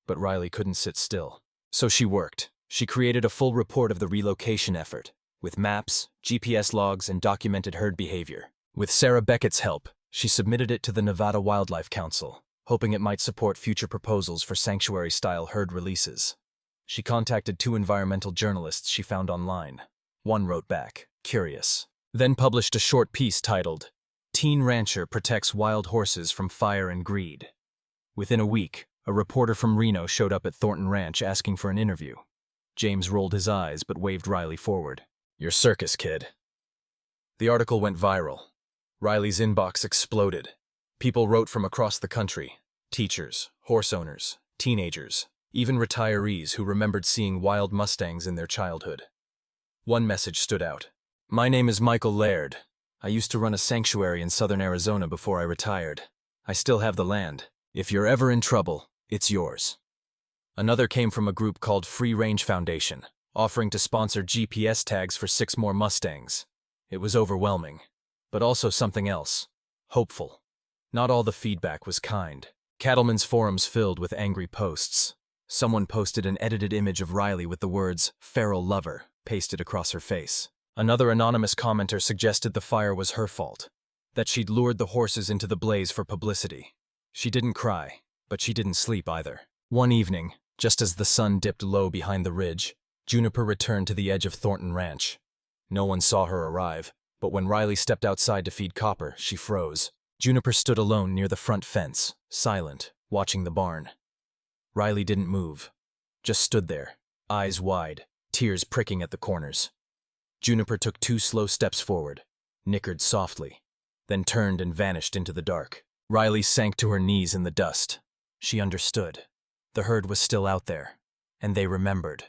But Riley couldn't sit still. So she worked. She created a full report of the relocation effort, with maps, GPS logs, and documented herd behavior. With Sarah Beckett's help, she submitted it to the Nevada Wildlife Council, hoping it might support future proposals for sanctuary-style herd releases. She contacted 2 environmental journalists she found online. One wrote back, curious, then published a short piece titled, Teen Rancher Protects Wild Horses from Fire and Greed. Within a week, a reporter from Reno showed up at Thornton Ranch asking for an interview. James rolled his eyes but waved Riley forward. Your circus, kid. The article went viral. Riley's inbox exploded. People wrote from across the country. Teachers, horse owners, teenagers, even retirees who remembered seeing wild mustangs in their childhood. One message stood out. My name is Michael Laird. I used to run a sanctuary in southern Arizona before I retired. I still have the land. If you're ever in trouble, it's yours. Another came from a group called Free Range Foundation, offering to sponsor GPS tags for 6 more mustangs. It was overwhelming, but also something else. Hopeful. Not all the feedback was kind. Cattlemen's forums filled with angry posts. Someone posted an edited image of Riley with the words, feral lover, pasted across her face. Another anonymous commenter suggested the fire was her fault, that she'd lured the horses into the blaze for publicity. She didn't cry, but she didn't sleep either. One evening, just as the sun dipped low behind the ridge, Juniper returned to the edge of Thornton Ranch. No one saw her arrive, but when Riley stepped outside to feed Copper, she froze. Juniper stood alone near the front fence, silent, watching the barn. Riley didn't move, just stood there, eyes wide, tears pricking at the corners. Juniper took 2 slow steps forward, nickered softly, then turned and vanished into the dark. Riley sank to her knees in the dust. She understood. The herd was still out there, and they remembered.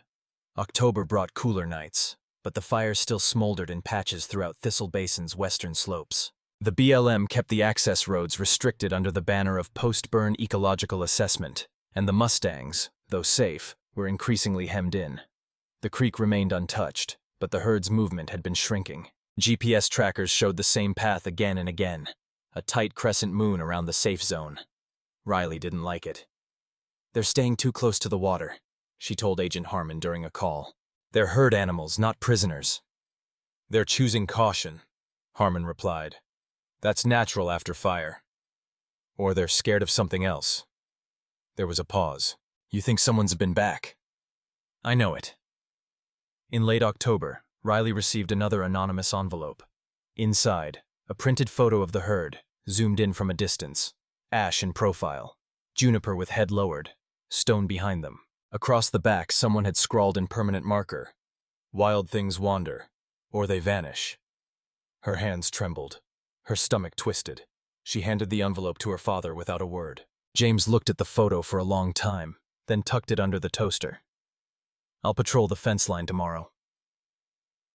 October brought cooler nights, but the fire still smoldered in patches throughout Thistle Basin's western slopes. The BLM kept the access roads restricted under the banner of post-burn ecological assessment, and the mustangs, though safe, were increasingly hemmed in. The creek remained untouched, but the herd's movement had been shrinking. GPS trackers showed the same path again and again, a tight crescent moon around the safe zone. Riley didn't like it. They're staying too close to the water. she told Agent Harmon during a call. They're herd animals, not prisoners. They're choosing caution, Harmon replied. That's natural after fire. Or they're scared of something else. There was a pause. You think someone's been back? I know it. In late October, Riley received another anonymous envelope. Inside, a printed photo of the herd, zoomed in from a distance. Ash in profile. Juniper with head lowered. Stone behind them. Across the back, someone had scrawled in permanent marker, "Wild things wander, or they vanish." Her hands trembled. Her stomach twisted. She handed the envelope to her father without a word. James looked at the photo for a long time, then tucked it under the toaster. "I'll patrol the fence line tomorrow."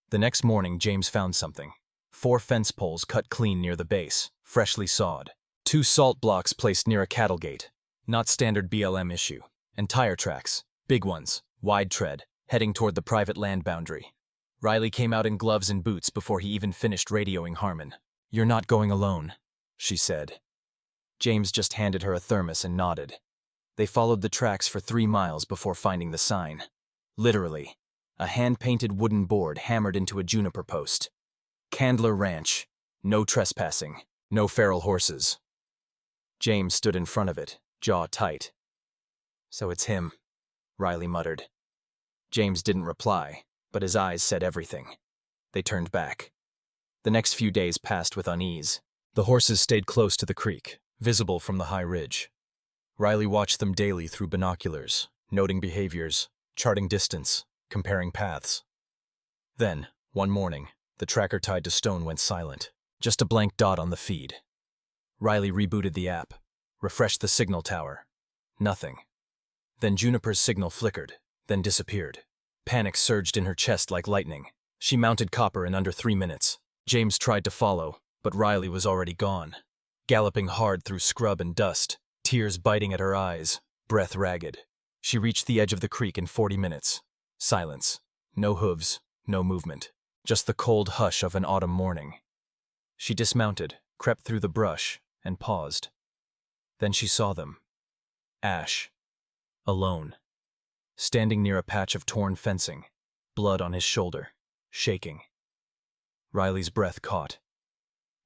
The next morning, James found something. 4 fence poles cut clean near the base, freshly sawed. 2 salt blocks placed near a cattle gate, not standard BLM issue. And tire tracks, big ones, wide tread, heading toward the private land boundary. Riley came out in gloves and boots before he even finished radioing Harmon. "You're not going alone," she said. James just handed her a thermos and nodded. They followed the tracks for 3 miles before finding the sign. Literally, a hand-painted wooden board hammered into a juniper post. Candler Ranch. No trespassing. No feral horses. James stood in front of it, jaw tight. "So it's him," Riley muttered. James didn't reply, but his eyes said everything. They turned back. The next few days passed with unease. The horses stayed close to the creek, visible from the high ridge. Riley watched them daily through binoculars, noting behaviors, charting distance, comparing paths. Then, one morning, the tracker tied to Stone went silent. Just a blank dot on the feed. Riley rebooted the app, refreshed the signal tower. Nothing. Then Juniper's signal flickered, then disappeared. Panic surged in her chest like lightning. She mounted Copper in under 3 minutes. James tried to follow, but Riley was already gone. Galloping hard through scrub and dust, tears biting at her eyes, breath ragged. She reached the edge of the creek in 40 minutes. Silence. No hooves, no movement. Just the cold hush of an autumn morning. She dismounted, crept through the brush, and paused. Then she saw them. Ash. Alone. Standing near a patch of torn fencing, blood on his shoulder, shaking. Riley's breath caught.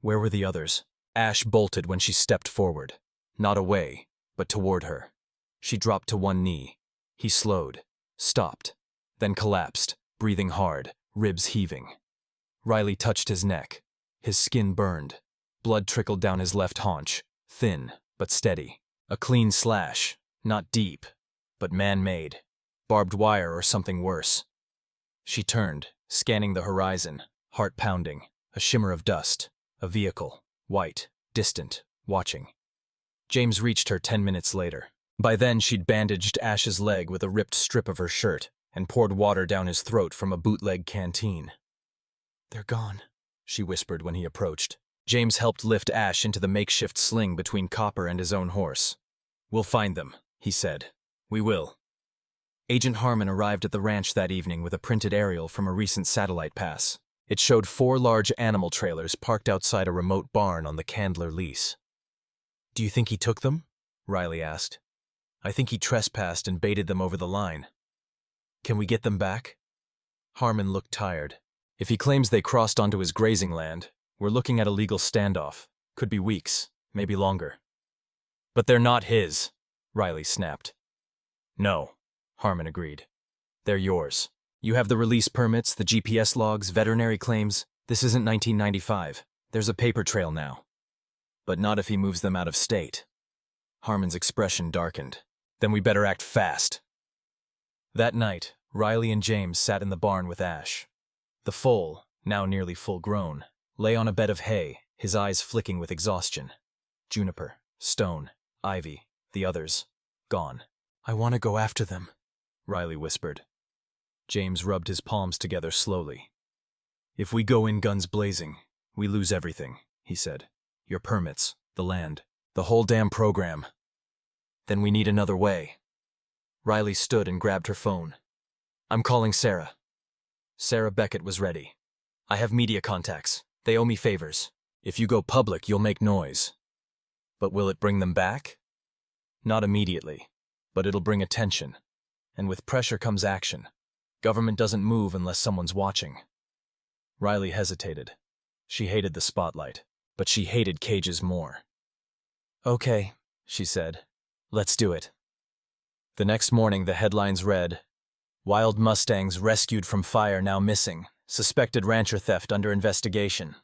Where were the others? Ash bolted when she stepped forward. Not away, but toward her. She dropped to one knee. He slowed, stopped, then collapsed, breathing hard, ribs heaving. Riley touched his neck. His skin burned. Blood trickled down his left haunch, thin but steady. A clean slash, not deep, but man-made. Barbed wire or something worse. She turned, scanning the horizon, heart pounding, a shimmer of dust, a vehicle, white, distant, watching. James reached her 10 minutes later. By then she'd bandaged Ash's leg with a ripped strip of her shirt and poured water down his throat from a bootleg canteen. "They're gone," she whispered when he approached. James helped lift Ash into the makeshift sling between Copper and his own horse. "We'll find them," he said. "We will." Agent Harmon arrived at the ranch that evening with a printed aerial from a recent satellite pass. It showed 4 large animal trailers parked outside a remote barn on the Candler lease. "Do you think he took them?" Riley asked. "I think he trespassed and baited them over the line." "Can we get them back?" Harmon looked tired. "If he claims they crossed onto his grazing land, we're looking at a legal standoff. Could be weeks, maybe longer." "But they're not his," Riley snapped. "No," Harmon agreed. "They're yours. You have the release permits, the GPS logs, veterinary claims. This isn't 1995. There's a paper trail now. But not if he moves them out of state." Harmon's expression darkened. "Then we better act fast." That night, Riley and James sat in the barn with Ash. The foal, now nearly full-grown, lay on a bed of hay, his eyes flicking with exhaustion. Juniper, Stone, Ivy, the others, gone. "I want to go after them," Riley whispered. James rubbed his palms together slowly. "If we go in guns blazing, we lose everything," he said. "Your permits, the land, the whole damn program. Then we need another way." Riley stood and grabbed her phone. "I'm calling Sarah." Sarah Beckett was ready. "I have media contacts. They owe me favors. If you go public, you'll make noise." "But will it bring them back?" "Not immediately, but it'll bring attention. And with pressure comes action. Government doesn't move unless someone's watching. Riley hesitated. She hated the spotlight, but she hated cages more. Okay, she said. Let's do it. The next morning, the headlines read, "Wild mustangs rescued from fire now missing. Suspected rancher theft under investigation."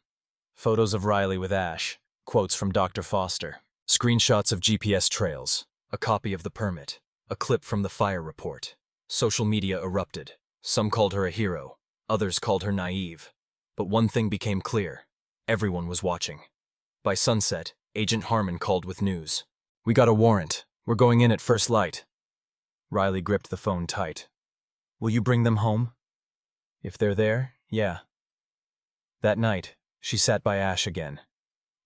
Photos of Riley with Ash, quotes from Dr. Foster, screenshots of GPS trails, a copy of the permit, a clip from the fire report. Social media erupted. Some called her a hero, others called her naive. But one thing became clear. Everyone was watching. By sunset, Agent Harmon called with news. "We got a warrant. We're going in at first light." Riley gripped the phone tight. "Will you bring them home?" "If they're there, yeah." That night, she sat by Ash again.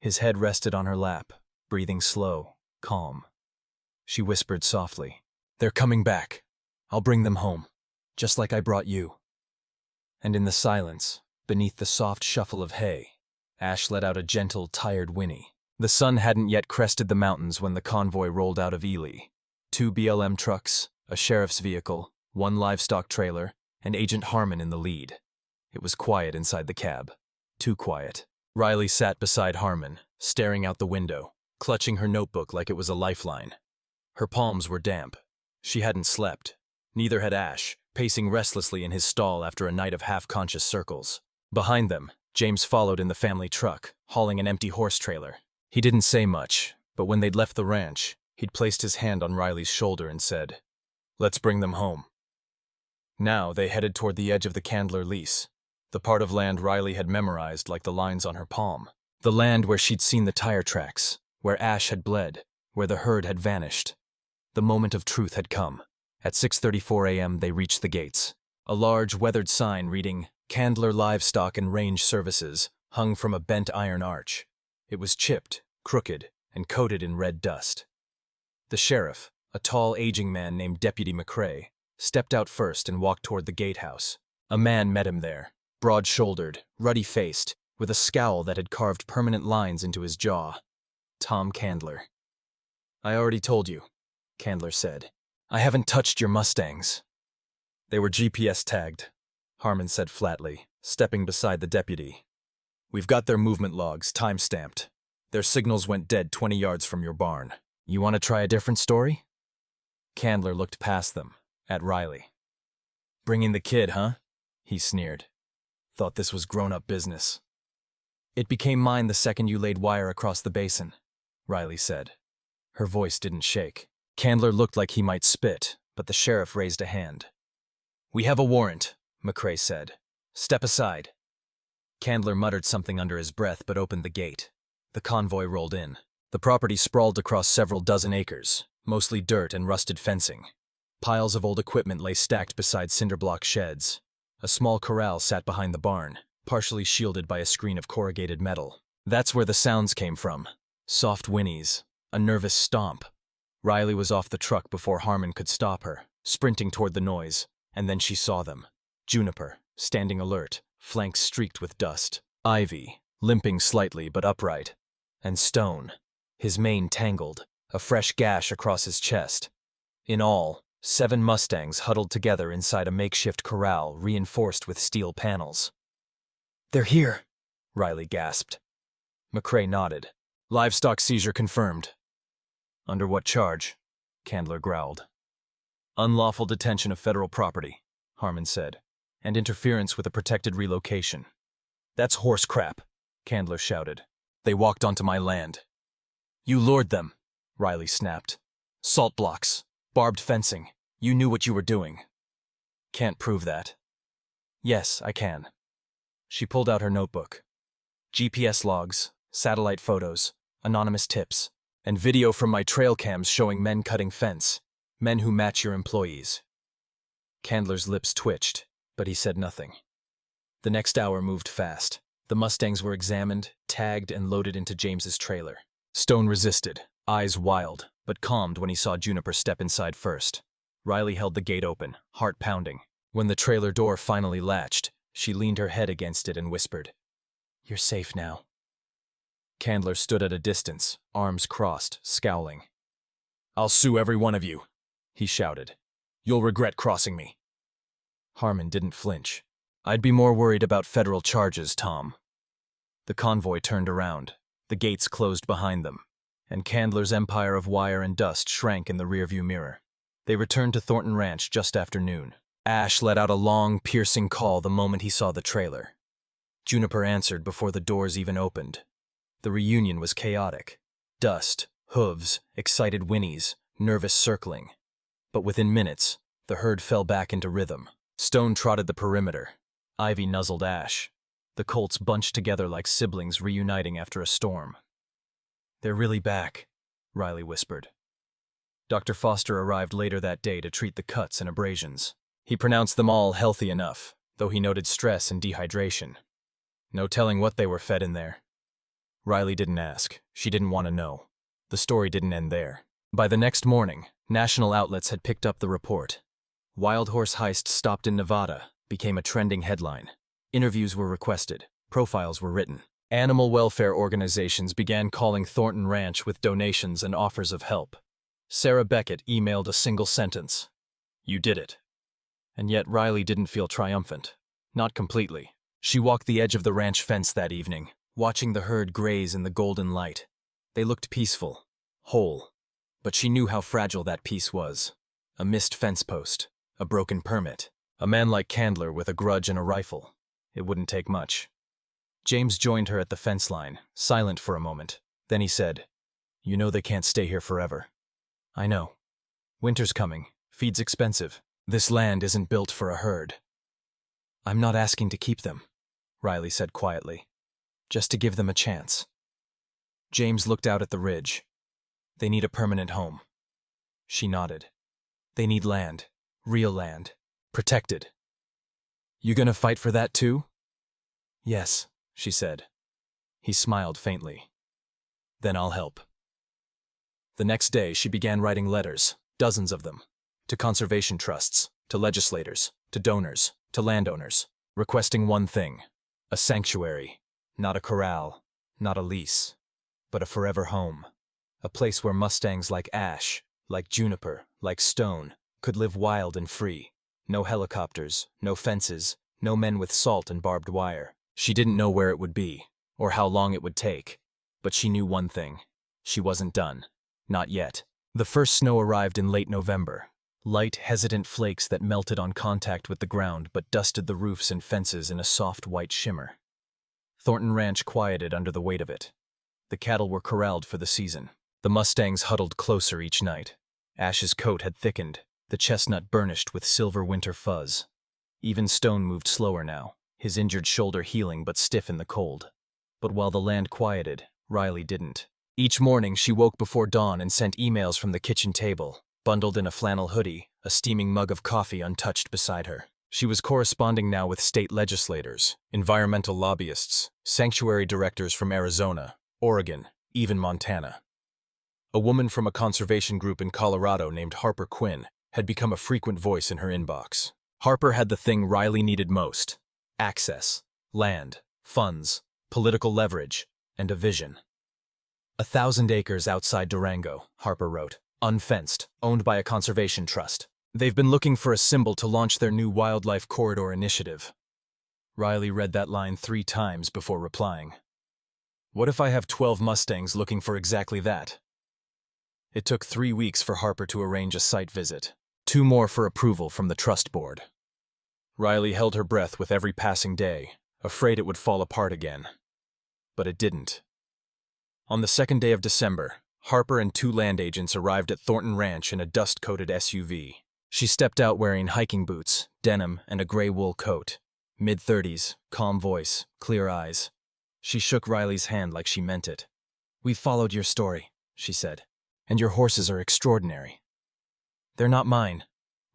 His head rested on her lap, breathing slow, calm. She whispered softly, "They're coming back. I'll bring them home, just like I brought you." And in the silence, beneath the soft shuffle of hay, Ash let out a gentle, tired whinny. The sun hadn't yet crested the mountains when the convoy rolled out of Ely. 2 BLM trucks, a sheriff's vehicle, 1 livestock trailer, and Agent Harmon in the lead. It was quiet inside the cab. Too quiet. Riley sat beside Harmon, staring out the window, clutching her notebook like it was a lifeline. Her palms were damp. She hadn't slept. Neither had Ash, pacing restlessly in his stall after a night of half-conscious circles. Behind them, James followed in the family truck, hauling an empty horse trailer. He didn't say much, but when they'd left the ranch, he'd placed his hand on Riley's shoulder and said, "Let's bring them home." Now they headed toward the edge of the Candler lease, the part of land Riley had memorized like the lines on her palm. The land where she'd seen the tire tracks, where Ash had bled, where the herd had vanished. The moment of truth had come. At 6:34 a.m. they reached the gates. A large, weathered sign reading, "Candler Livestock and Range Services," hung from a bent iron arch. It was chipped, crooked, and coated in red dust. The sheriff, a tall, aging man named Deputy McCrae, stepped out first and walked toward the gatehouse. A man met him there, broad-shouldered, ruddy-faced, with a scowl that had carved permanent lines into his jaw. Tom Candler. "I already told you," Candler said. "I haven't touched your mustangs." "They were GPS tagged," Harmon said flatly, stepping beside the deputy. "We've got their movement logs, time-stamped. Their signals went dead 20 yards from your barn. You want to try a different story?" Candler looked past them, at Riley. "Bringing the kid, huh?" he sneered. "Thought this was grown-up business." "It became mine the second you laid wire across the basin," Riley said. Her voice didn't shake. Candler looked like he might spit, but the sheriff raised a hand. "We have a warrant," McCrae said. "Step aside." Candler muttered something under his breath but opened the gate. The convoy rolled in. The property sprawled across several dozen acres, mostly dirt and rusted fencing. Piles of old equipment lay stacked beside cinder-block sheds. A small corral sat behind the barn, partially shielded by a screen of corrugated metal. That's where the sounds came from. Soft whinnies, a nervous stomp. Riley was off the truck before Harmon could stop her, sprinting toward the noise, and then she saw them. Juniper, standing alert, flanks streaked with dust. Ivy, limping slightly but upright. And Stone, his mane tangled, a fresh gash across his chest. In all, 7 mustangs huddled together inside a makeshift corral reinforced with steel panels. "They're here," Riley gasped. McCrae nodded. "Livestock seizure confirmed." "Under what charge?" Candler growled. "Unlawful detention of federal property," Harmon said, "and interference with a protected relocation." "That's horse crap," Candler shouted. "They walked onto my land." "You lured them," Riley snapped. "Salt blocks, barbed fencing. You knew what you were doing." "Can't prove that." "Yes, I can." She pulled out her notebook. GPS logs, satellite photos, anonymous tips, and video from my trail cams showing men cutting fence, men who match your employees. Candler's lips twitched, but he said nothing. The next hour moved fast. The mustangs were examined, tagged, and loaded into James's trailer. Stone resisted, eyes wild, but calmed when he saw Juniper step inside first. Riley held the gate open, heart pounding. When the trailer door finally latched, she leaned her head against it and whispered, "You're safe now." Candler stood at a distance, arms crossed, scowling. "I'll sue every one of you," he shouted. You'll regret crossing me. Harmon didn't flinch. I'd be more worried about federal charges, Tom. The convoy turned around. The gates closed behind them, and Candler's empire of wire and dust shrank in the rearview mirror. They returned to Thornton Ranch just after noon. Ash let out a long, piercing call the moment he saw the trailer. Juniper answered before the doors even opened. The reunion was chaotic. Dust, hooves, excited whinnies, nervous circling. But within minutes, the herd fell back into rhythm. Stone trotted the perimeter. Ivy nuzzled Ash. The colts bunched together like siblings reuniting after a storm. "They're really back," Riley whispered. Dr. Foster arrived later that day to treat the cuts and abrasions. He pronounced them all healthy enough, though he noted stress and dehydration. No telling what they were fed in there. Riley didn't ask. She didn't want to know. The story didn't end there. By the next morning, national outlets had picked up the report. Wild horse heist stopped in Nevada became a trending headline. Interviews were requested. Profiles were written. Animal welfare organizations began calling Thornton Ranch with donations and offers of help. Sarah Beckett emailed a single sentence: "You did it." And yet Riley didn't feel triumphant. Not completely. She walked the edge of the ranch fence that evening, watching the herd graze in the golden light. They looked peaceful, whole. But she knew how fragile that peace was. A missed fence post, a broken permit, a man like Candler with a grudge and a rifle. It wouldn't take much. James joined her at the fence line, silent for a moment. Then he said, "You know they can't stay here forever." "I know. Winter's coming. Feed's expensive. This land isn't built for a herd." "I'm not asking to keep them," Riley said quietly. "Just to give them a chance." James looked out at the ridge. "They need a permanent home." She nodded. "They need land. Real land. Protected." "You gonna fight for that too?" "Yes," she said. He smiled faintly. "Then I'll help." The next day, she began writing letters, dozens of them, to conservation trusts, to legislators, to donors, to landowners, requesting one thing: a sanctuary, not a corral, not a lease, but a forever home, a place where mustangs like Ash, like Juniper, like Stone, could live wild and free. No helicopters, no fences, no men with salt and barbed wire. She didn't know where it would be, or how long it would take, but she knew one thing: she wasn't done. Not yet. The first snow arrived in late November. Light, hesitant flakes that melted on contact with the ground but dusted the roofs and fences in a soft white shimmer. Thornton Ranch quieted under the weight of it. The cattle were corralled for the season. The mustangs huddled closer each night. Ash's coat had thickened, the chestnut burnished with silver winter fuzz. Even Stone moved slower now, his injured shoulder healing but stiff in the cold. But while the land quieted, Riley didn't. Each morning she woke before dawn and sent emails from the kitchen table, bundled in a flannel hoodie, a steaming mug of coffee untouched beside her. She was corresponding now with state legislators, environmental lobbyists, sanctuary directors from Arizona, Oregon, even Montana. A woman from a conservation group in Colorado named Harper Quinn had become a frequent voice in her inbox. Harper had the thing Riley needed most: access, land, funds, political leverage, and a vision. 1,000 acres outside Durango, Harper wrote, unfenced, owned by a conservation trust. They've been looking for a symbol to launch their new wildlife corridor initiative. Riley read that line 3 times before replying. What if I have 12 mustangs looking for exactly that? It took 3 weeks for Harper to arrange a site visit, 2 more for approval from the trust board. Riley held her breath with every passing day, afraid it would fall apart again. But it didn't. On the 2nd day of December, Harper and 2 land agents arrived at Thornton Ranch in a dust-coated SUV. She stepped out wearing hiking boots, denim, and a gray wool coat. Mid-30s, calm voice, clear eyes. She shook Riley's hand like she meant it. "We've followed your story," she said, "and your horses are extraordinary." "They're not mine,"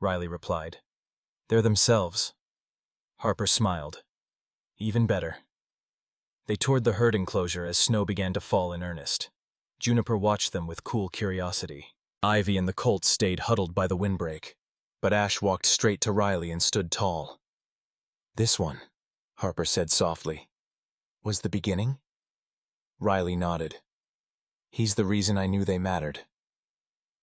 Riley replied. "They're themselves." Harper smiled. "Even better." They toured the herd enclosure as snow began to fall in earnest. Juniper watched them with cool curiosity. Ivy and the colts stayed huddled by the windbreak, but Ash walked straight to Riley and stood tall. "This one," Harper said softly, "was the beginning?" Riley nodded. "He's the reason I knew they mattered."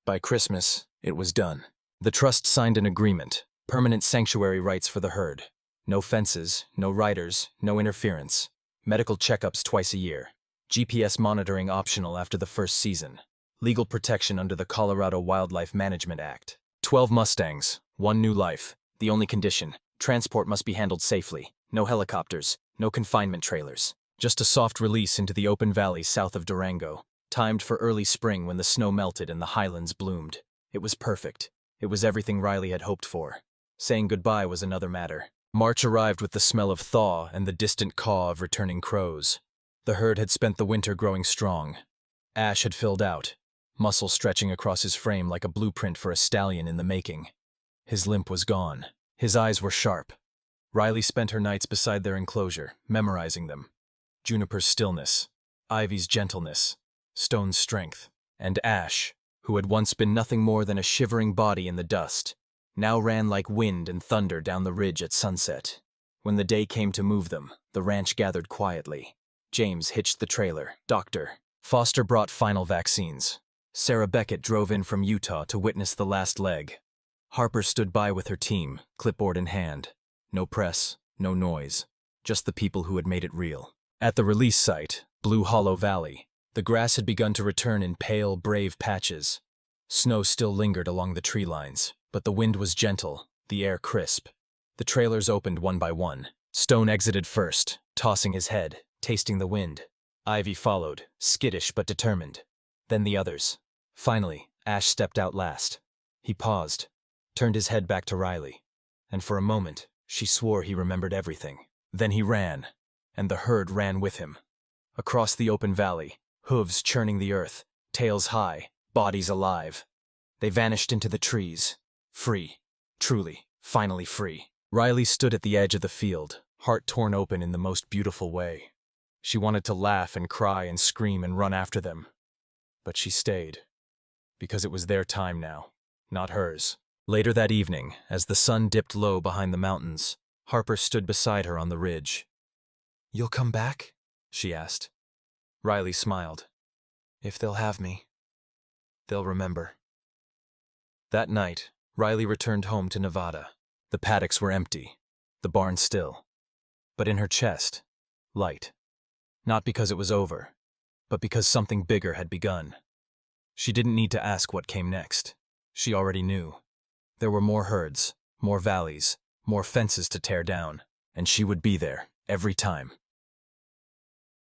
By Christmas, it was done. The trust signed an agreement, permanent sanctuary rights for the herd. No fences, no riders, no interference. Medical checkups twice a year. GPS monitoring optional after the first season. Legal protection under the Colorado Wildlife Management Act. 12 mustangs, 1 new life. The only condition, transport must be handled safely. No helicopters, no confinement trailers. Just a soft release into the open valley south of Durango, timed for early spring when the snow melted and the highlands bloomed. It was perfect. It was everything Riley had hoped for. Saying goodbye was another matter. March arrived with the smell of thaw and the distant caw of returning crows. The herd had spent the winter growing strong. Ash had filled out, muscle stretching across his frame like a blueprint for a stallion in the making. His limp was gone. His eyes were sharp. Riley spent her nights beside their enclosure, memorizing them. Juniper's stillness, Ivy's gentleness, Stone's strength, and Ash, who had once been nothing more than a shivering body in the dust, now ran like wind and thunder down the ridge at sunset. When the day came to move them, the ranch gathered quietly. James hitched the trailer. Doctor Foster brought final vaccines. Sarah Beckett drove in from Utah to witness the last leg. Harper stood by with her team, clipboard in hand. No press, no noise, just the people who had made it real. At the release site, Blue Hollow Valley, the grass had begun to return in pale, brave patches. Snow still lingered along the tree lines, but the wind was gentle, the air crisp. The trailers opened one by one. Stone exited first, tossing his head, tasting the wind. Ivy followed, skittish but determined. Then the others. Finally, Ash stepped out last. He paused, turned his head back to Riley, and for a moment, she swore he remembered everything. Then he ran, and the herd ran with him. Across the open valley, hooves churning the earth, tails high, bodies alive. They vanished into the trees. Free. Truly, finally free. Riley stood at the edge of the field, heart torn open in the most beautiful way. She wanted to laugh and cry and scream and run after them. But she stayed, because it was their time now, not hers. Later that evening, as the sun dipped low behind the mountains, Harper stood beside her on the ridge. "You'll come back?" she asked. Riley smiled. "If they'll have me, they'll remember." That night, Riley returned home to Nevada. The paddocks were empty, the barn still. But in her chest, light. Not because it was over, but because something bigger had begun. She didn't need to ask what came next. She already knew. There were more herds, more valleys, more fences to tear down, and she would be there, every time.